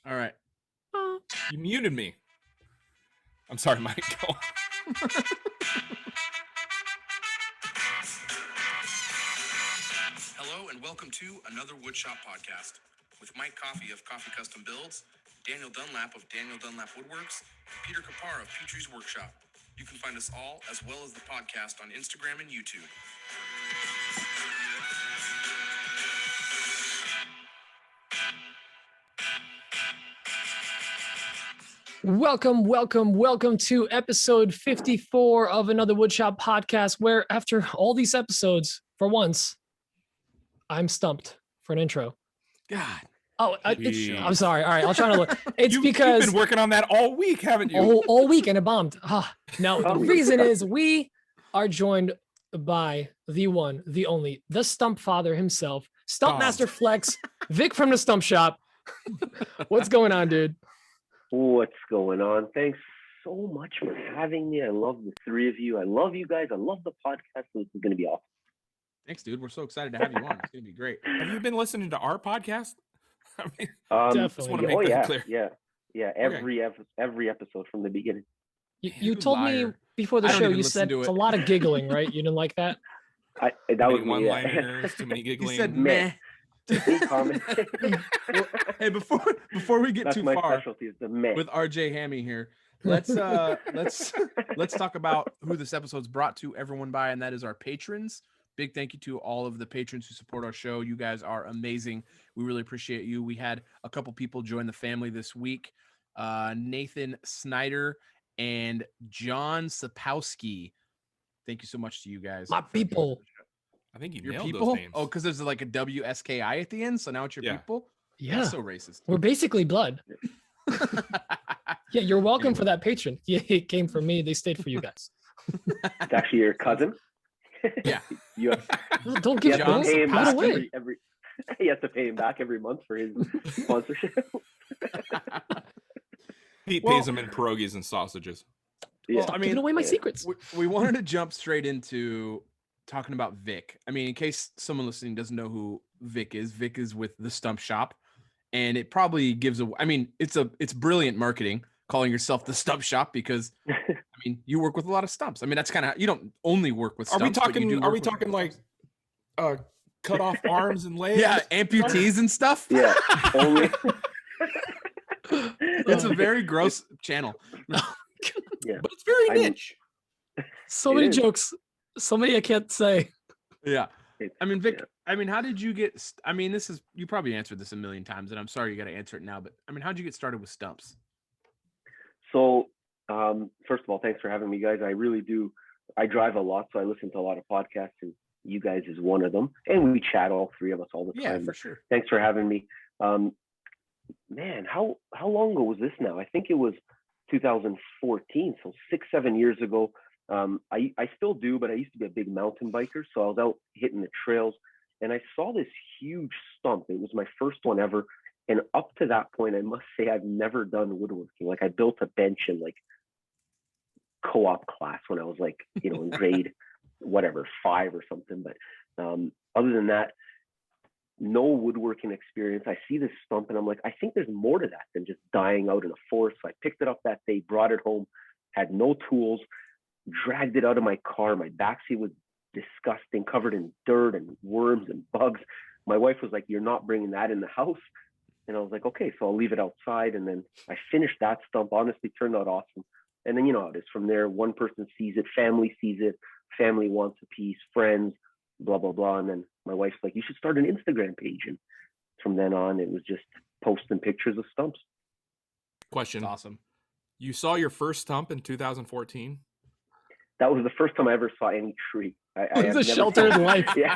All right. You muted me. I'm sorry, Mike. Go on. Hello and welcome to another Woodshop podcast with Mike Coffey of Coffee Custom Builds, Daniel Dunlap of Daniel Dunlap Woodworks, and Peter Kapar of Petrie's Workshop. You can find us all as well as the podcast on Instagram and YouTube. Welcome to episode 54 of another Woodshop podcast, where after all these episodes, for once, I'm stumped for an intro. God. Oh, I'm sorry. All right, I'll try to look. It's because you've been working on that all week, haven't you? All week, and it bombed. No, the reason is we are joined by the one, the only, the Stump Father himself, Stump Master Flex, Vic from the Stump Shop. What's going on, dude? What's going on? Thanks so much for having me. I love the three of you. I love you guys. I love the podcast. This is going to be awesome. Thanks, dude. We're so excited to have you on. It's going to be great. Have you been listening to our podcast? I mean, definitely. Want to make that clear. Yeah. Every episode from the beginning. You told me before the show. You said it's a lot of giggling, right? You didn't like that. That was one-liners. Too many giggling. You said meh. Hey, before we get That's too my far specialty is the meh. with RJ Hammy here, let's talk about who this episode's brought to everyone by, and that is our patrons. Big thank you to all of the patrons who support our show. You guys are amazing. We really appreciate you. We had a couple people join the family this week. Nathan Snyder and John Sapowski. Thank you so much to you guys. My people. I think you Your nailed people? those names. Oh, because there's like a WSKI at the end, so now it's your people? Yeah. That's so racist. We're basically blood. Yeah, you're welcome for that patron. Yeah, it came from me. They stayed for you guys. It's actually your cousin. Yeah. You have, Well, don't give to pay him that back away. every you have to pay him back every month for his sponsorship. Pete pays them in pierogies and sausages. Yeah. Stop giving away my secrets. We wanted to jump straight into talking about Vic. I mean, in case someone listening doesn't know who Vic is with the Stump Shop, and it probably gives a. I mean, it's brilliant marketing calling yourself the Stump Shop because I mean you work with a lot of stumps. I mean that's kind of you don't only work with stumps. Are we talking like cut off arms and legs? Yeah, amputees and stuff. Yeah, only. It's a very gross channel. Yeah, but it's very niche. So many jokes. So many I can't say. Yeah. I mean, Vic, yeah. I mean, how did you get, I mean, you probably answered this a million times and I'm sorry you got to answer it now, but I mean, how'd you get started with stumps? So, first of all, thanks for having me, guys. I really do. I drive a lot, so I listen to a lot of podcasts, and you guys is one of them. And we chat, all three of us, all the time. Yeah, for sure. Thanks for having me. Man, how long ago was this now? I think it was 2014, so 6-7 years ago. I still do, but I used to be a big mountain biker, so I was out hitting the trails, and I saw this huge stump. It was my first one ever, and up to that point, I must say I've never done woodworking. Like I built a bench in like co-op class when I was like, in grade whatever 5 or something. But other than that, no woodworking experience. I see this stump, and I'm like, I think there's more to that than just dying out in a forest. So I picked it up that day, brought it home, had no tools. Dragged it out of my car. My backseat was disgusting, covered in dirt and worms and bugs. My wife was like, "You're not bringing that in the house." And I was like, "Okay, so I'll leave it outside." And then I finished that stump. Honestly, turned out awesome. And then you know how it is. From there, one person sees it, family sees it, family wants a piece, friends, blah blah blah. And then my wife's like, "You should start an Instagram page." And from then on, it was just posting pictures of stumps. Question: That's awesome. You saw your first stump in 2014? That was the first time I ever saw any tree. It's a sheltered life. Yeah.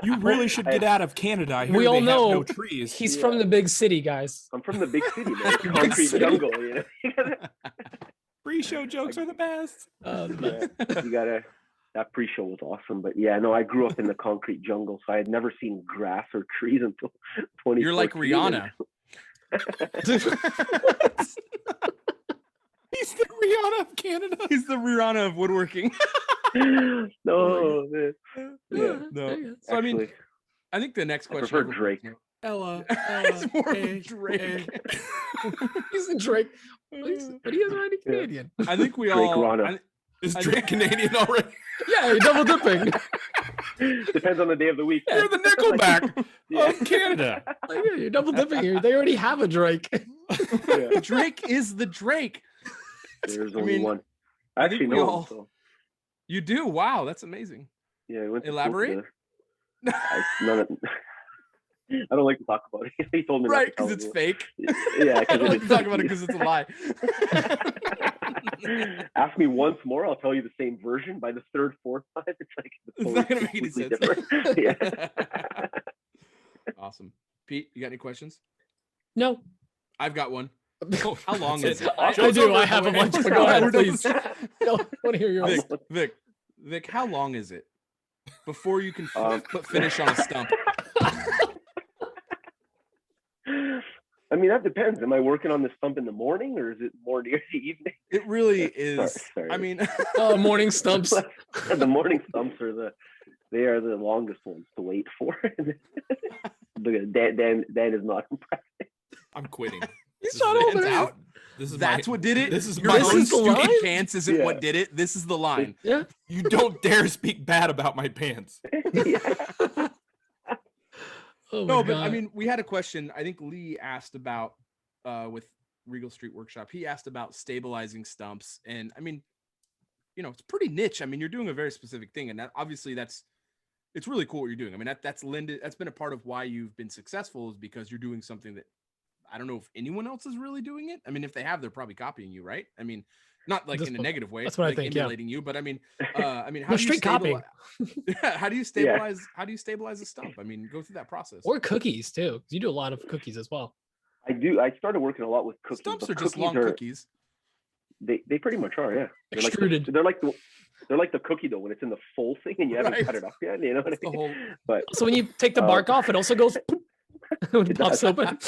You really should get out of Canada. I hear We all they have know no trees. He's from the big city, guys. I'm from the big city, man. The concrete jungle, Pre-show jokes are the best. Yeah, that pre-show was awesome. But yeah, no, I grew up in the concrete jungle, so I had never seen grass or trees until 2014. You're like Rihanna. He's the Rihanna of Canada. He's the Rihanna of woodworking. No, man. Yeah, No. So actually, I think the next I question. prefer Drake. Ella. It's more of a Drake. He's the Drake, but he is already Canadian. I think we Drake all. Rana. Is Drake Canadian already? Yeah, you're double dipping. Depends on the day of the week. You're the Nickelback of Canada. Like, yeah, you're double dipping here. They already have a Drake. Yeah. Drake is the Drake. There's I only mean, one. I I think actually we know all- him, so You do? Wow, that's amazing. yeah. We went to school Elaborate? together. I don't like to talk about it. He told me not Right, to tell because it's him. fake. Yeah, I don't like to talk about it because it's a lie. Ask me once more, I'll tell you the same version. By the third, fourth time, it's like It's not gonna make any sense. Yeah. Awesome. Pete, you got any questions? No, I've got one. Oh, How long that's is it. it? I Show's do. over, I have a boys. bunch. But go ahead, We're done please. with- I want to hear yours. Vic, how long is it before you can put finish on a stump? I mean, that depends. Am I working on the stump in the morning or is it more near the evening? It really is. Sorry. I mean, Morning stumps. The morning stumps are the longest ones to wait for. Dan is not impressed. I'm quitting. You This shot is- all Hands there. out. This is That's my, what did it. This is Your my This own is the stupid line? pants isn't Yeah. what did it. This is the line. Yeah. You don't dare speak bad about my pants. Yeah. Oh No, my but I God. mean, we had a question. I think Lee asked about with Regal Street Workshop. He asked about stabilizing stumps, and I mean, it's pretty niche. I mean, you're doing a very specific thing, and that obviously it's really cool what you're doing. I mean, that's been a part of why you've been successful, is because you're doing something that I don't know if anyone else is really doing it. I mean, if they have, they're probably copying you, right? I mean, not like in a negative way. That's what I like think, yeah. emulating you, but I mean, how No, do you straight copying. how do you stabilize? How do you stabilize a stump? I mean, go through that process. Or cookies too. 'Cause you do a lot of cookies as well. I do. I started working a lot with cookies. Stumps but are just cookies long cookies. They pretty much are, yeah. Extruded. They're like the cookie dough when it's in the full thing and you haven't Right. cut it up yet. You know what I That's the mean? whole. But So when you take the bark off, it also goes when it It pops does. open.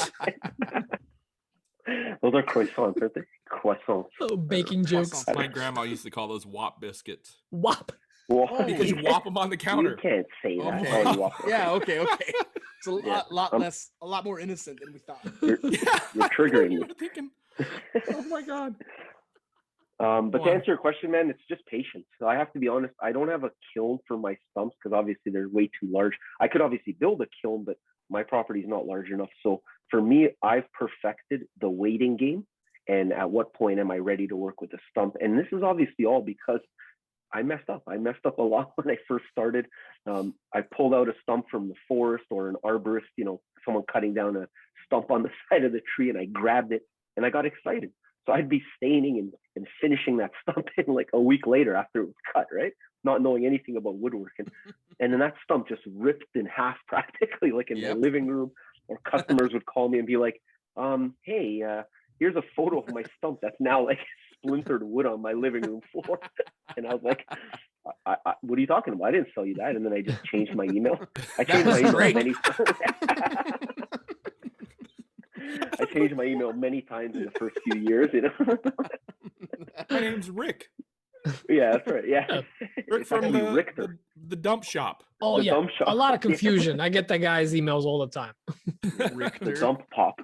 those are croissants, aren't they? Croissants. Oh, baking jokes. Croissants. My grandma used to call those wop biscuits Wop. Well, because you wop them on the you counter. can't say that. Okay. Oh, you walk away. Yeah. Okay. It's a Yeah. lot more innocent than we thought. You're, Yeah, you're triggering you me. were thinking, oh my God. But Go to on. answer your question, man, it's just patience. So I have to be honest. I don't have a kiln for my stumps because obviously they're way too large. I could obviously build a kiln, but my property is not large enough. So for me, I've perfected the waiting game. And at what point am I ready to work with a stump? And this is obviously all because I messed up. I messed up a lot when I first started. I pulled out a stump from the forest or an arborist, someone cutting down a stump on the side of the tree, and I grabbed it and I got excited. So I'd be staining and finishing that stump in like a week later after it was cut, right? Not knowing anything about woodworking. And then that stump just ripped in half practically, like in my Yep. living room, or customers would call me and be like, hey, here's a photo of my stump that's now like splintered wood on my living room floor. And I was like, what are you talking about? I didn't sell you that. And then I just changed my email. I changed my was email great. many I changed my email many times in the first few years, My name's Rick. Yeah, that's right. Yeah. Rick It's from actually Richter. the dump shop. Oh The yeah. Stump Shop. A lot of Yeah. confusion. I get that guy's emails all the time. The Richter. dump pop.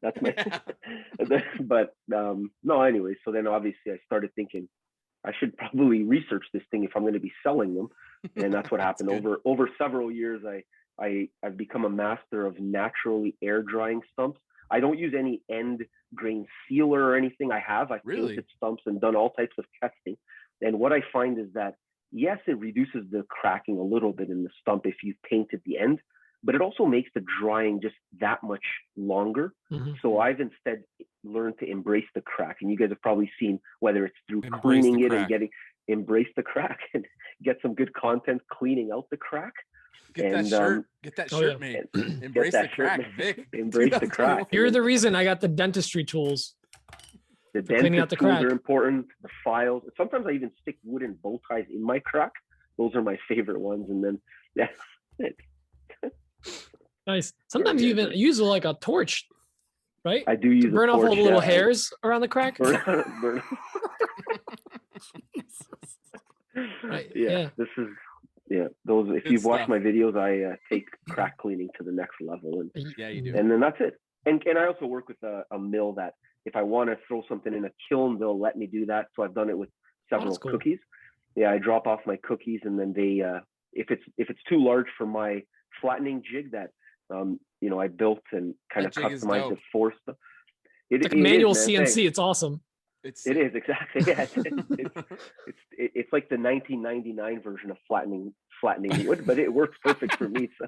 That's my but no, anyway, so then obviously I started thinking I should probably research this thing if I'm going to be selling them. And that's what happened. good. Over several years I've become a master of naturally air drying stumps. I don't use any end grain sealer or anything. I've Really? painted stumps and done all types of testing. And what I find is that yes, it reduces the cracking a little bit in the stump if you've painted the end, but it also makes the drying just that much longer. Mhm. So I've instead learned to embrace the crack. And you guys have probably seen whether it's through Embrace cleaning the it and crack. embrace the crack and get some good content cleaning out the crack. Get that And, shirt. Get that oh, shirt yeah. made. Embrace the that shirt crack, made. Vic. Embrace the crack. You're the reason I got the dentistry tools. The cleaning out dentist the tools crack. are important. The files. Sometimes I even stick wooden bow ties in my crack. Those are my favorite ones. And then, yeah, Nice. Sometimes you even use like a torch, right? I do use To burn a off all torch, the little yeah. hairs around the crack. Burn. Right. Yeah, Yeah. this is Yeah, those. If Good you've watched stuff. my videos, I take crack cleaning to the next level, and Yeah, you do. and then that's it. And I also work with a mill that if I want to throw something in a kiln, they'll let me do that. So I've done it with several that's cool. cookies. Yeah, I drop off my cookies, and then they, if it's too large for my flattening jig that I built and kind of That jig is customized dope. it for stuff. It's like a manual is, man. CNC. Thanks. It's awesome. It is exactly. Yeah, it's like the 1999 version of flattening wood, but it works perfect for me. So.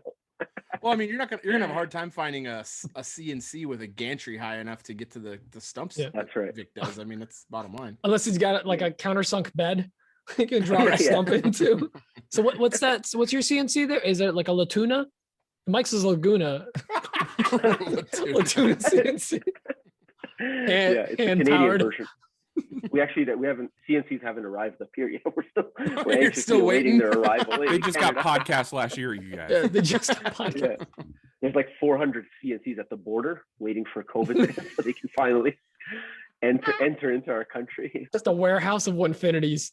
Well, I mean, you're gonna have a hard time finding a CNC with a gantry high enough to get to the stumps. Yeah. That's right. Vic does. I mean, that's bottom line. Unless he's got like a countersunk bed, he can drop a stump into. So what's that? What's your CNC there? Is it like a Latuna? Mike's is Laguna. Latuna CNC. It's the Canadian Hand-powered. version. We haven't CNCs haven't arrived up here yet. We're You're anxiously still awaiting waiting? their arrival. They in just got Canada. podcast last year, you guys. Yeah, they just podcast. Yeah. There's like 400 CNCs at the border waiting for COVID so they can finally enter into our country. Just a warehouse of Winfinities.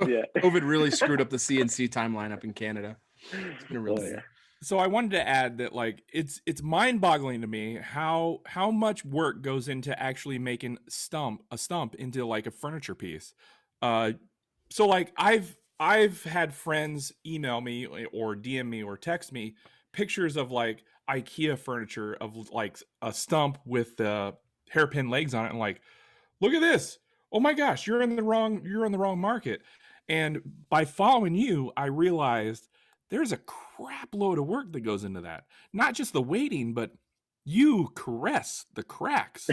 Yeah. COVID really screwed up the CNC timeline up in Canada. It's been a real Oh, yeah. So I wanted to add that like it's mind-boggling to me how much work goes into actually making a stump into like a furniture piece. So like I've had friends email me or DM me or text me pictures of like IKEA furniture of like a stump with the hairpin legs on it, and like, look at this. Oh my gosh, you're in the wrong market. And by following you, I realized there's a crap load of work that goes into that. Not just the weighting, but you caress the cracks.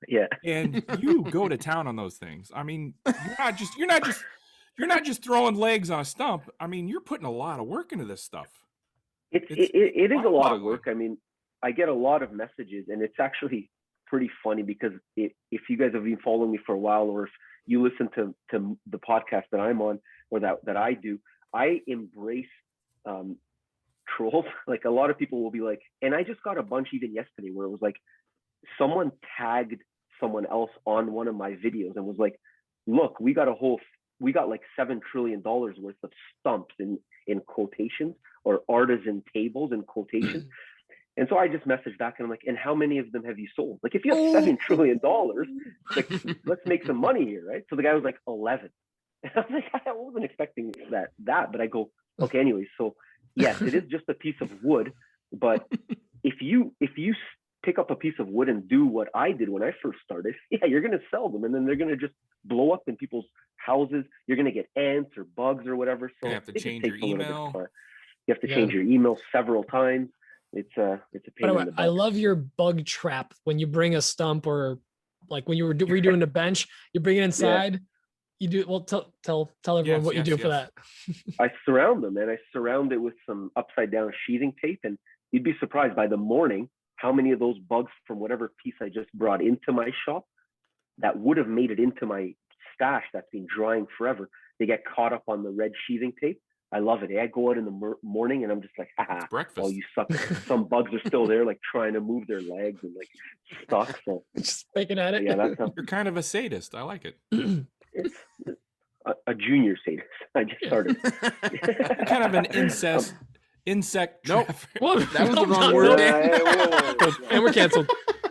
Yeah. And you go to town on those things. I mean, you're not just throwing legs on a stump. I mean, you're putting a lot of work into this stuff. It is a lot of mind-boggling. work. I mean, I get a lot of messages, and it's actually pretty funny because if you guys have been following me for a while, or if you listen to the podcast that I'm on or that I do, I embrace trolls. Like a lot of people will be like, and I just got a bunch even yesterday where it was like someone tagged someone else on one of my videos and was like, look, we got like $7 trillion worth of stumps in quotations, or artisan tables in quotations. And so I just messaged back and I'm like, and how many of them have you sold? Like, if you have $7 trillion, like, let's make some money here, right? So the guy was like, 11. And I was like, I wasn't expecting that, but I go, okay, anyway, so yes, it is just a piece of wood, but if you pick up a piece of wood and do what I did when I first started, yeah, you're going to sell them, and then they're going to just blow up in people's houses. You're going to get ants or bugs or whatever. So You have to it just change takes your a little bit of email. time. You have to change your email several times. It's a pain By the way, in the butt. I love your bug trap when you bring a stump, or like when you were redoing the bench, you bring it inside. You do well. Tell everyone what you do for that. I surround them, and I surround it with some upside down sheathing tape, and you'd be surprised by the morning how many of those bugs from whatever piece I just brought into my shop that would have made it into my stash that's been drying forever, they get caught up on the red sheathing tape. I love it. I go out in the morning and I'm just like, haha, breakfast. oh, you suck. Some bugs are still there, like trying to move their legs and like stuck. So Just picking at it. yeah, that's You're kind of a sadist. I like it. it's a junior sadist. I just started. You're kind of an insect. Nope. trafficker. Whoa, That was the no, wrong no, word. no. And we're canceled.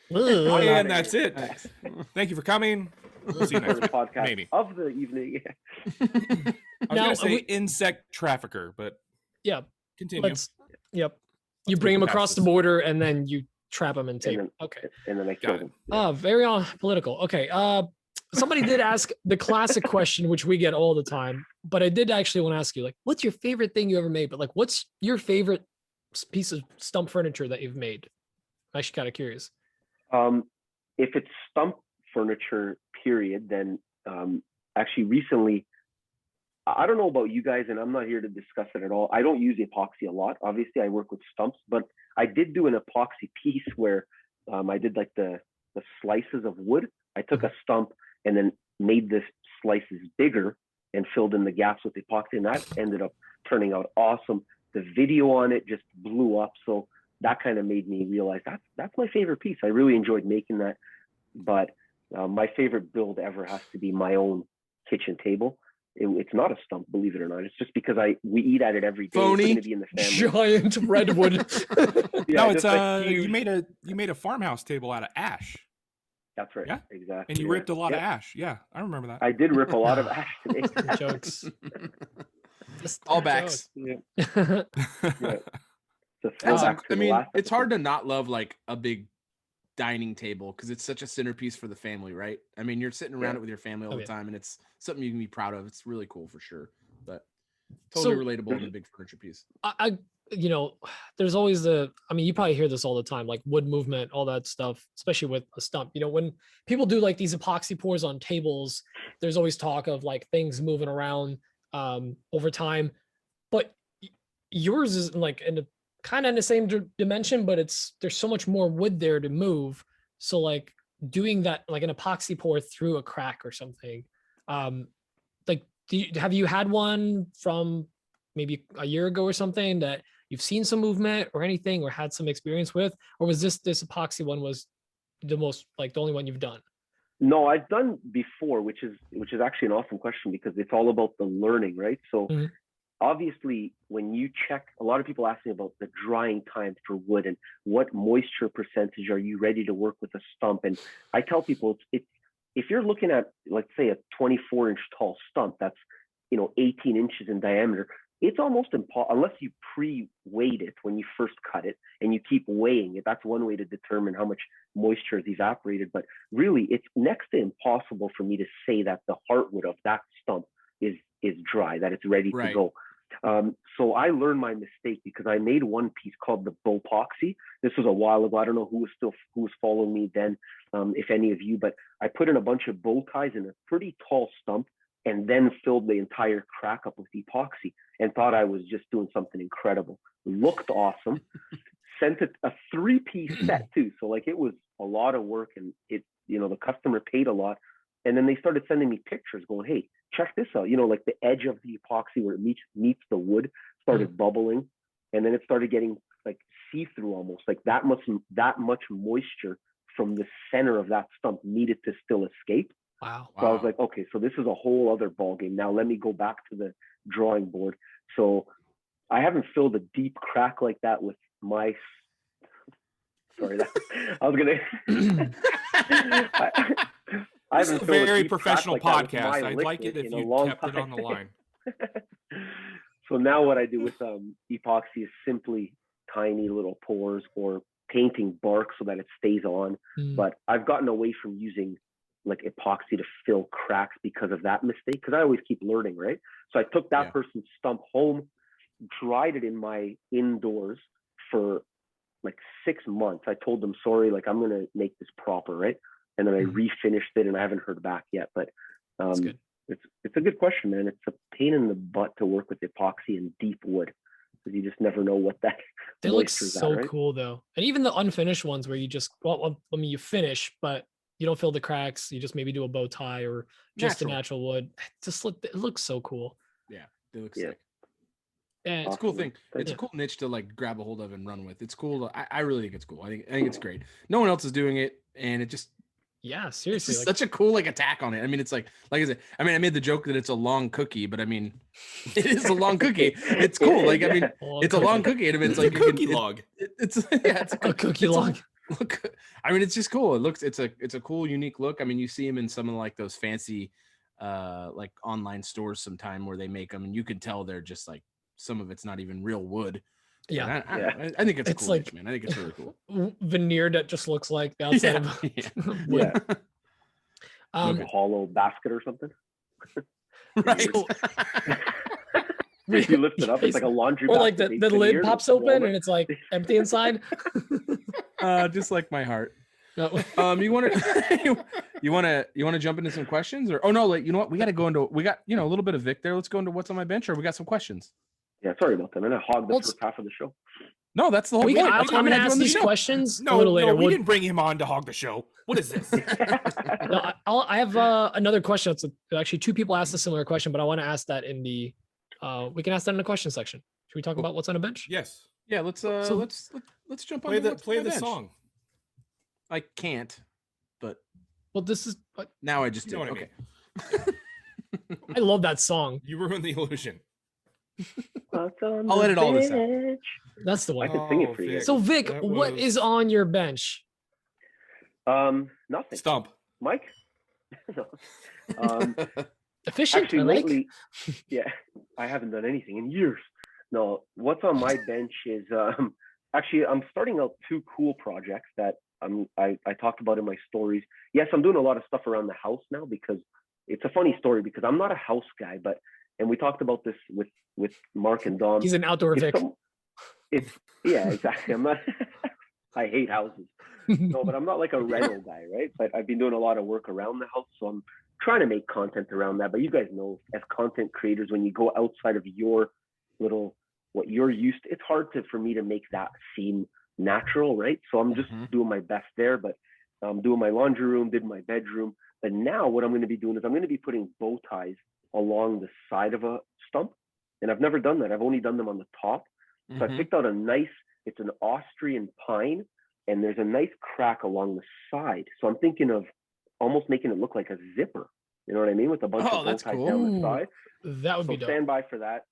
And that's it. Thank you for coming. We'll see you next First week. podcast Maybe. of the evening. I was Now, going to say we- insect trafficker, but Yeah. continue. Yep. You Let's bring move them past across the this. border and then you trap them in tape. then- Okay. And then I Got killed it. him. Very political. Okay. Somebody did ask the classic question, which we get all the time, but I did actually want to ask you, like, what's your favorite thing you ever made? But like, what's your favorite piece of stump furniture that you've made? I'm actually kind of curious. If it's stump furniture, period, then actually recently, I don't know about you guys, and I'm not here to discuss it at all. I don't use epoxy a lot. Obviously, I work with stumps, but I did do an epoxy piece where I did like the slices of wood. I took a stump and then made the slices bigger and filled in the gaps with epoxy, and that ended up turning out awesome. The video on it just blew up, so that kind of made me realize that's my favorite piece. I really enjoyed making that, but my favorite build ever has to be my own kitchen table. it's not a stump, believe it or not. It's just because we eat at it every day. Phony. It's going to be in the family. Giant redwood. Yeah, No, it's just like you huge. made a farmhouse table out of ash. That's right. Yeah. Exactly. And you yeah. ripped a lot of Yeah. ash. Yeah, I remember that. I did rip a lot of ash today. Jokes. Just All backs. Yeah. jokes. Yeah. It's a That's, throwback to I the mean, last it's hard episode. to not love like a big dining table because it's such a centerpiece for the family, right? I mean, you're sitting around Yeah. it with your family all Oh, the yeah. time, and it's something you can be proud of. It's really cool for sure, but totally So- relatable in the big furniture piece. I you know, there's always I mean, you probably hear this all the time, like wood movement, all that stuff, especially with a stump. You know, when people do like these epoxy pours on tables, there's always talk of like things moving around over time. But yours is like in a kind of in the same dimension, but there's so much more wood there to move. So like doing that, like an epoxy pour through a crack or something, like have you had one from maybe a year ago or something that you've seen some movement or anything or had some experience with, or was this epoxy one was the most like the only one you've done? No, I've done before, which is actually an awesome question because it's all about the learning, right? So Mhm. obviously when you check, a lot of people ask me about the drying time for wood and what moisture percentage are you ready to work with a stump. And I tell people it's if you're looking at, let's say, a 24-inch tall stump that's 18 inches in diameter, it's almost impossible unless you pre-weight it when you first cut it and you keep weighing it. That's one way to determine how much moisture is evaporated. But really, it's next to impossible for me to say that the heartwood of that stump is dry, that it's ready Right. to go. So I learned my mistake because I made one piece called the bowtie. This was a while ago. I don't know who was following me then, if any of you, but I put in a bunch of bow ties in a pretty tall stump and then filled the entire crack up with epoxy and thought I was just doing something incredible. Looked awesome. Sent it a 3-piece set too. So like it was a lot of work and it, the customer paid a lot. And then they started sending me pictures going, hey, check this out. Like the edge of the epoxy where it meets the wood started bubbling. And then it started getting like see-through almost, like that much moisture from the center of that stump needed to still escape. Wow. So I was like, okay, so this is a whole other ballgame. Now let me go back to the drawing board. So I haven't filled a deep crack like that with my. Sorry, I was gonna. I This is haven't a filled very deep crack professional like that with podcast. my I'd like liquid it if in a you long kept it on the time. line. So now what I do with epoxy is simply tiny little pores or painting bark so that it stays on. But I've gotten away from using like epoxy to fill cracks because of that mistake, because I always keep learning, right? So I took that person's stump home, dried it in my indoors for like 6 months. I told them, sorry, like I'm going to make this proper, right? And then I refinished it and I haven't heard back yet, but it's a good question, man. It's a pain in the butt to work with epoxy and deep wood because you just never know what that They look moisture's so at, right? cool though. And even the unfinished ones where you just, you finish, but you don't fill the cracks. You just maybe do a bow tie or just a natural wood. It looks so cool. Yeah, they look sick. And It's a cool thing. It's a cool niche to like grab a hold of and run with. It's cool. I really think it's cool. I think it's great. No one else is doing it, and it just seriously, it's just such a cool like attack on it. I mean, it's like I said. I mean, I made the joke that it's a long cookie, but I mean, it is a long cookie. It's cool. Like I mean, it's a long cookie, and it's like a cookie log. It's a cookie log. Look, I mean, it's just cool. It's a cool, unique look. I mean, you see them in some of like those fancy, like online stores sometime where they make them, and you can tell they're just like some of it's not even real wood. Yeah, I think it's cool, like niche, man. I think it's really cool. Veneer that just looks like the outside of wood. Like a hollow basket or something. Right. You lift it up, it's like a laundry or basket. like the lid pops open and it's like empty inside. Just like my heart. You want to jump into some questions, or like you know what, we got a little bit of Viktor. Let's go into what's on my bench, or we got some questions. Yeah, sorry about that. I'm gonna hog the first half of the show. No, that's the whole point. I'm gonna ask these questions a little later. We didn't bring him on to hog the show. What is this? No, I have another question. It's actually 2 people asked a similar question, but I want to ask that in the. We can ask that in the question section. Should we talk about what's on a bench? Yes. Yeah. Let's jump play on. Play the song. I can't, but this is. now I just did. You know what okay. I mean. I love that song. You ruined the illusion. I'll edit all this out. That's the I one. could sing it for you. Vic, So Vic, that what was is on your bench? Nothing. Stump? Mike? No. Efficient. Actually, I like. lately, yeah, I haven't done anything in years. No, what's on my bench is actually I'm starting out 2 cool projects that I talked about in my stories. Yes, I'm doing a lot of stuff around the house now because it's a funny story because I'm not a house guy, and we talked about this with Mark and Dom. He's an outdoor Vic. Yeah, exactly. I'm not. I hate houses. No, but I'm not like a rental guy, right? But I've been doing a lot of work around the house, so I'm trying to make content around that. But you guys know, as content creators, when you go outside of your little what you're used to, it's hard for me to make that seem natural, right? So I'm just doing my best there. But I'm doing my laundry room, did my bedroom. But now what I'm going to be doing is I'm going to be putting bow ties along the side of a stump, and I've never done that. I've only done them on the top. So I picked out it's an Austrian pine, and there's a nice crack along the side. So I'm thinking of almost making it look like a zipper. You know what I mean? With a bunch of bow ties down the side. That would be dope. Stand by for that.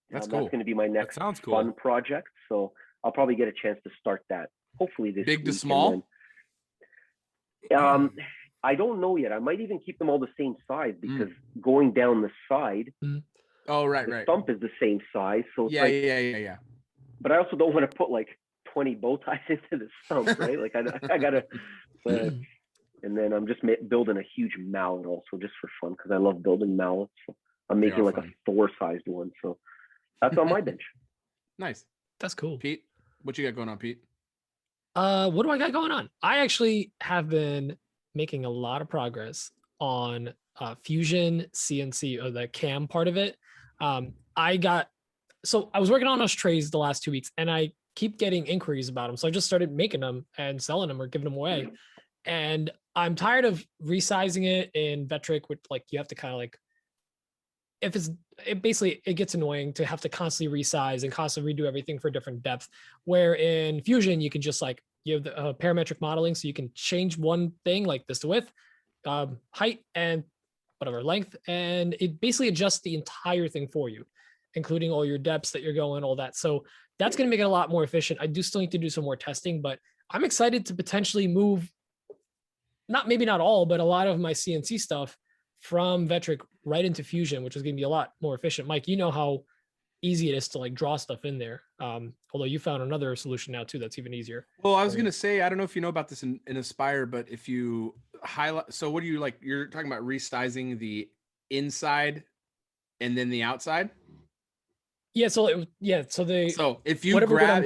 That's cool. That's going to be my next sounds cool. fun project. So I'll probably get a chance to start that hopefully this Big to week, small? I don't know yet. I might even keep them all the same size because going down the side, Oh, right, the right. stump is the same size. So it's Yeah. But I also don't want to put like 20 bow ties into the stump, right? Like I gotta, and then I'm just building a huge mallet also just for fun because I love building mallets. So I'm making like funny. a Thor-sized one. So that's on my bench. Nice. That's cool. Pete, what you got going on, Pete? What do I got going on? I actually have been making a lot of progress on Fusion CNC, or the cam part of it. I was working on those trays the last 2 weeks, and I keep getting inquiries about them. So I just started making them and selling them or giving them away. And I'm tired of resizing it in Vectric, which like you have to kind of like, it gets annoying to have to constantly resize and constantly redo everything for different depth. Where in Fusion, you can just like, you have the parametric modeling, so you can change one thing like this, the width, height, and whatever length, and it basically adjusts the entire thing for you, including all your depths that you're going, all that. So that's going to make it a lot more efficient. I do still need to do some more testing, but I'm excited to potentially move, maybe not all, but a lot of my CNC stuff from Vectric right into Fusion, which is going to be a lot more efficient. Mike, you know how easy it is to like draw stuff in there. Although you found another solution now too that's even easier. Well, I was going to say, I don't know if you know about this in Aspire, but if you highlight, so what do you like? You're talking about resizing the inside and then the outside? Yeah. So if you grab,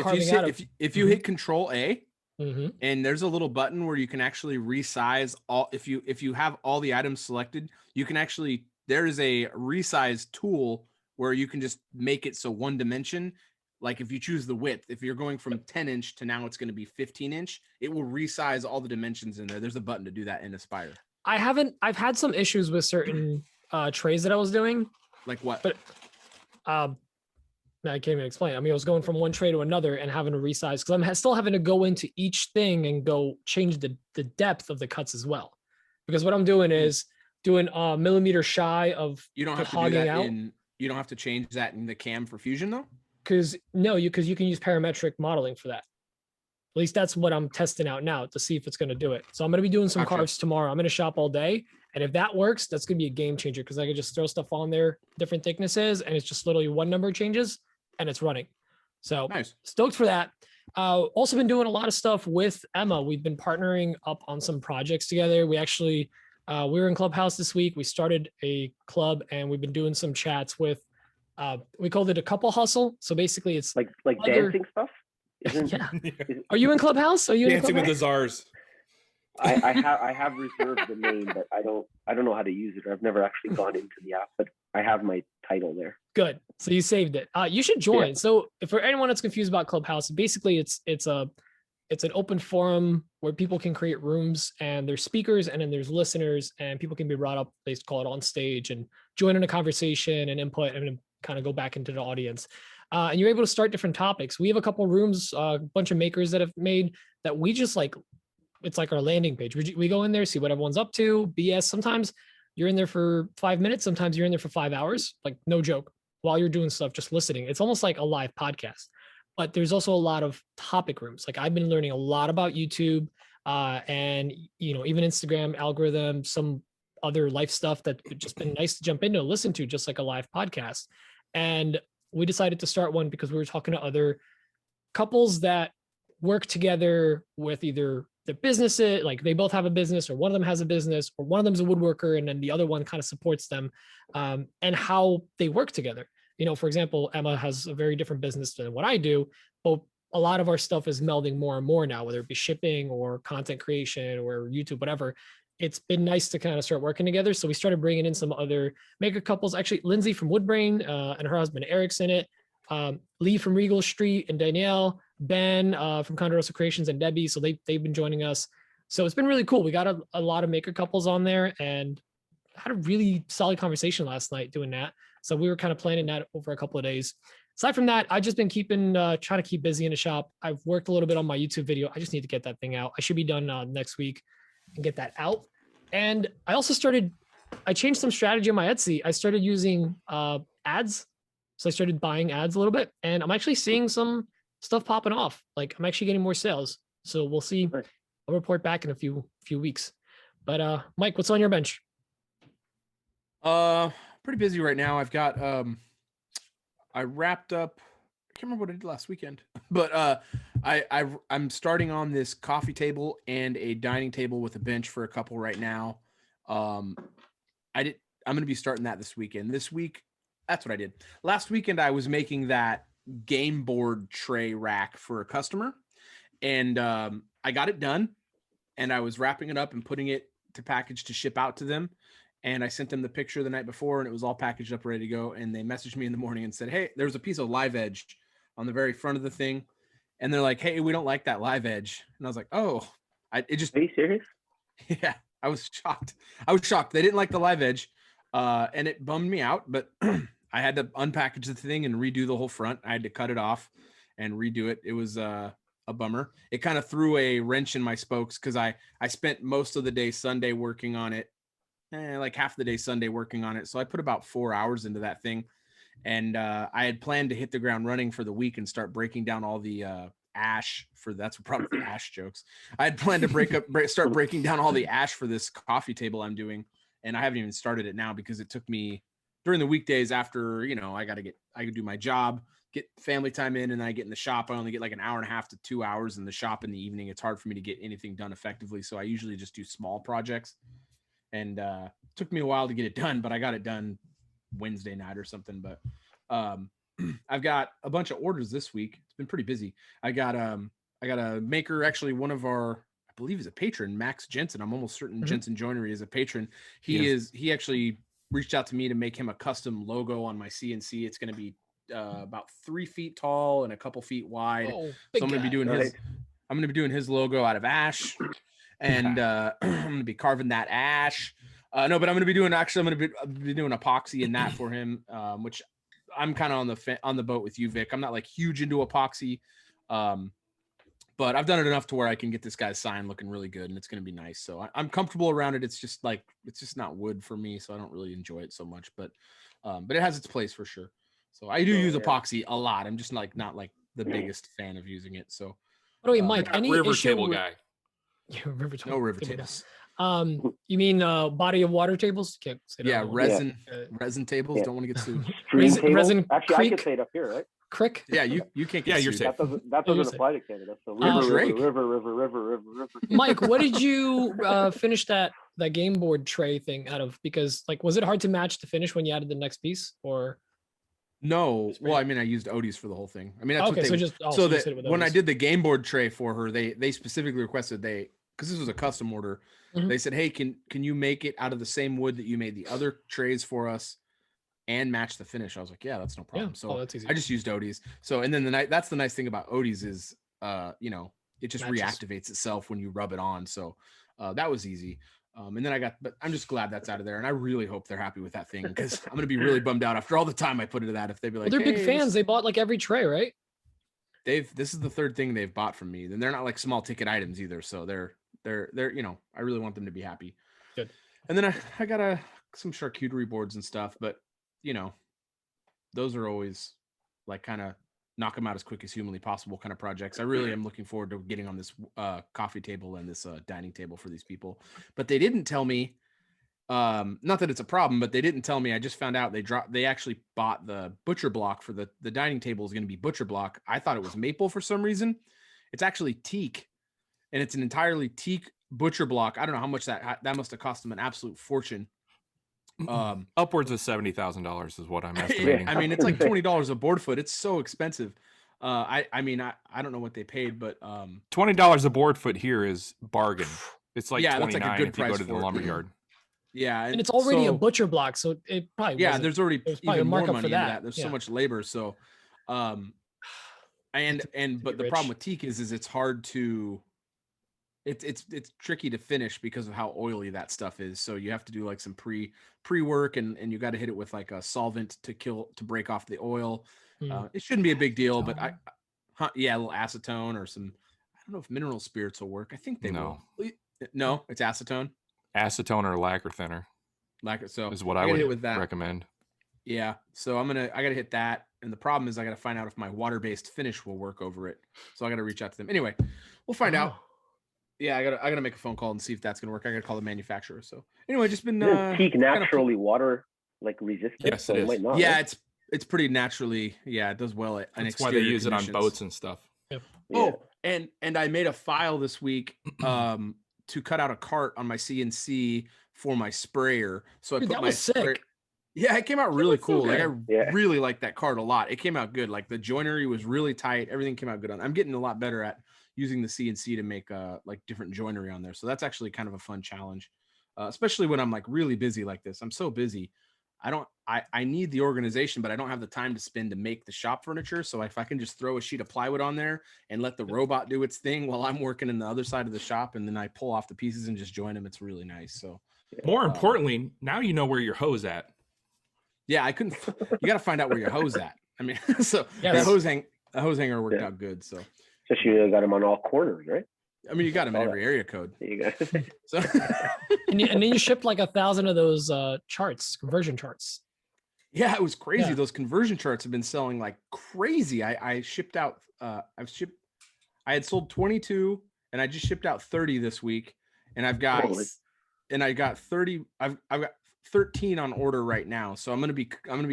if you hit Control A, mm-hmm. and there's a little button where you can actually resize all. If you have all the items selected, you can actually, there is a resize tool where you can just make it so one dimension. Like if you choose the width, if you're going from 10 inch to now it's going to be 15 inch, it will resize all the dimensions in there. There's a button to do that in Aspire. I've had some issues with certain trays that I was doing. Like what? But I can't even explain. I mean, I was going from one tray to another and having to resize because I'm still having to go into each thing and go change the depth of the cuts as well. Because what I'm doing is doing millimeter shy of you don't have to do that you don't have to change that in the cam for Fusion though? Because you can use parametric modeling for that. At least that's what I'm testing out now to see if it's going to do it. So I'm going to be doing some carves tomorrow. I'm going to shop all day. And if that works, that's going to be a game changer because I can just throw stuff on there, different thicknesses, and it's just literally one number changes and it's running. So nice. Stoked for that. Also been doing a lot of stuff with Emma. We've been partnering up on some projects together. We actually, we were in Clubhouse this week. We started a club and we've been doing some chats with, we called it a couple hustle. So basically it's like dancing stuff. Yeah. Are you in Clubhouse? Are you Dancing with the Czars? I have reserved the name, but I don't know how to use it. I've never actually gone into the app, but I have my title there. Good. So you saved it. You should join. Yeah. So if for anyone that's confused about Clubhouse, basically it's an open forum where people can create rooms and there's speakers and then there's listeners and people can be brought up. They call it on stage and join in a conversation and input and kind of go back into the audience. And you're able to start different topics. We have a couple rooms, a bunch of makers that have made that we just like, it's like our landing page. We go in there, see what everyone's up to, BS. Sometimes you're in there for 5 minutes. Sometimes you're in there for 5 hours, like no joke, while you're doing stuff, just listening. It's almost like a live podcast. But there's also a lot of topic rooms. Like I've been learning a lot about YouTube and even Instagram algorithm, some other life stuff that just been nice to jump into, listen to, just like a live podcast. And we decided to start one because we were talking to other couples that work together with either their businesses, like they both have a business, or one of them has a business, or one of them's a woodworker, and then the other one kind of supports them, and how they work together. For example, Emma has a very different business than what I do, but a lot of our stuff is melding more and more now, whether it be shipping or content creation or YouTube, whatever. It's been nice to kind of start working together. So we started bringing in some other maker couples. Actually, Lindsay from Woodbrain and her husband Eric's in it. Lee from Regal Street and Danielle, Ben from Condorosa Creations, and Debbie. So they've been joining us. So it's been really cool. We got a lot of maker couples on there and had a really solid conversation last night doing that. So we were kind of planning that over a couple of days. Aside from that, I've just been trying to keep busy in the shop. I've worked a little bit on my YouTube video. I just need to get that thing out. I should be done next week and get that out. And I also I changed some strategy on my Etsy. I started using ads. So I started buying ads a little bit, and I'm actually seeing some stuff popping off. Like I'm actually getting more sales. So we'll see. I'll report back in a few weeks. But Mike, what's on your bench? Pretty busy right now. I've got I wrapped up, I can't remember what I did last weekend, but I'm starting on this coffee table and a dining table with a bench for a couple right now. I'm going to be starting that this weekend. This week, that's what I did. Last weekend I was making that game board tray rack for a customer, and I got it done, and I was wrapping it up and putting it to package to ship out to them. And I sent them the picture the night before, and it was all packaged up, ready to go. And they messaged me in the morning and said, hey, there was a piece of live edge on the very front of the thing. And they're like, hey, we don't like that live edge. And I was like, oh, are you serious? Yeah, I was shocked. They didn't like the live edge. And it bummed me out, but I had to unpackage the thing and redo the whole front. I had to cut it off and redo it. It was a bummer. It kind of threw a wrench in my spokes because I spent most of the day Sunday working on it. Like half the day Sunday working on it. So I put about 4 hours into that thing. And I had planned to hit the ground running for the week and start breaking down all the ash for, that's probably the ash jokes. I had planned to start breaking down all the ash for this coffee table I'm doing. And I haven't even started it now because it took me during the weekdays after, I could do my job, get family time in, and then I get in the shop. I only get like an hour and a half to 2 hours in the shop in the evening. It's hard for me to get anything done effectively. So I usually just do small projects. And it took me a while to get it done, but I got it done Wednesday night or something. But I've got a bunch of orders this week. It's been pretty busy. I got a maker, actually one of our, I believe is a patron, Max Jensen. I'm almost certain Jensen Joinery is a patron. He actually reached out to me to make him a custom logo on my CNC. It's going to be about 3 feet tall and a couple feet wide. So I'm going to be doing his logo out of ash. And I'm going to be carving that ash. But I'm going to be doing epoxy in that for him, which I'm kind of on the boat with you, Vic. I'm not like huge into epoxy, but I've done it enough to where I can get this guy's sign looking really good, and it's going to be nice. So I'm comfortable around it. It's just not wood for me, so I don't really enjoy it so much. But it has its place for sure. So I do use epoxy a lot. I'm just not like the biggest fan of using it. So. By the way, Mike, any river issue table guy. No river tables. You mean body of water tables? Can't say that. Yeah, resin tables. Don't want to get sued. Resin Actually, creek? I can say it up here, right? Crick? Yeah, you can't get you're sued. safe. That doesn't apply to Canada. So river. Mike, what did you finish that game board tray thing out of? Because was it hard to match the finish when you added the next piece, or? No, well, I mean, I used Odie's for the whole thing. I mean, that's when I did the game board tray for her, they specifically requested because this was a custom order. They said, hey, can you make it out of the same wood that you made the other trays for us and match the finish? I was like, yeah, that's no problem. So that's easy. I just used Odie's. So, and then that's the nice thing about Odie's is, it just reactivates itself when you rub it on. So that was easy. And then but I'm just glad that's out of there. And I really hope they're happy with that thing, because I'm going to be really bummed out after all the time I put into that. If they'd be like, they're big fans. They bought like every tray, right? This is the third thing they've bought from me. And they're not like small ticket items either. So they're, I really want them to be happy. Good. And then I got a some charcuterie boards and stuff, but you know, those are always like kind of knock them out as quick as humanly possible kind of projects. I really am looking forward to getting on this coffee table and this dining table for these people. But they didn't tell me, not that it's a problem, but they didn't tell me. I just found out they actually bought the butcher block for the dining table is going to be butcher block. I thought it was maple for some reason. It's actually teak, and it's an entirely teak butcher block. I don't know how much that must have cost them an absolute fortune. Upwards of $70,000 is what I'm estimating. I mean, it's like $20 a board foot. It's so expensive. I don't know what they paid, but $20 a board foot here is bargain. It's like yeah, $29 that's like a good if you go price to the for it. lumberyard. Yeah, And it's already a butcher block, so it probably there's already there's probably even a more markup money for into that. that. There's so much labor. So, but the problem with teak is it's hard to. It's tricky to finish because of how oily that stuff is. So you have to do like some pre-work and you got to hit it with like a solvent to break off the oil. It shouldn't be a big deal, but a little acetone or some, I don't know if mineral spirits will work. I think they will. No, it's acetone. Acetone or lacquer thinner. Lacquer. So is what I would hit with that. recommend. Yeah. So I gotta hit that. And the problem is I gotta find out if my water-based finish will work over it. So I gotta reach out to them. Anyway, we'll find out. Yeah, I gotta make a phone call and see if that's gonna work. I gotta call the manufacturer. So anyway, just been teak naturally water like resistant. Yes, so it is. might not, yeah, right? it's pretty naturally. Yeah, it does well. That's why they use it on boats and stuff. Yep. Oh, and I made a file this week to cut out a cart on my CNC for my sprayer. So Dude, I put that my was sick. Yeah, it came out really cool. Like I Yeah. really liked that cart a lot. It came out good. Like the joinery was really tight. Everything came out good on. I'm getting a lot better at using the CNC to make like different joinery on there. So that's actually kind of a fun challenge, especially when I'm like really busy like this. I'm so busy. I need the organization, but I don't have the time to spend to make the shop furniture. So if I can just throw a sheet of plywood on there and let the robot do its thing while I'm working in the other side of the shop, and then I pull off the pieces and just join them, it's really nice. So more importantly, now you know where your hose at. Yeah, I couldn't. You got to find out where your hose at. I mean, so Yes. the hose hanger worked out good. So Especially you got them on all corners, right? I mean, you got them in every area code. You got So And then you shipped like 1,000 of those conversion charts. yeah, it was crazy. Yeah. Those conversion charts have been selling like crazy. I shipped out. I had sold 22, and I just shipped out 30 this week, and I've got Holy. and I got 30. I've got 13 on order right now. So I'm gonna be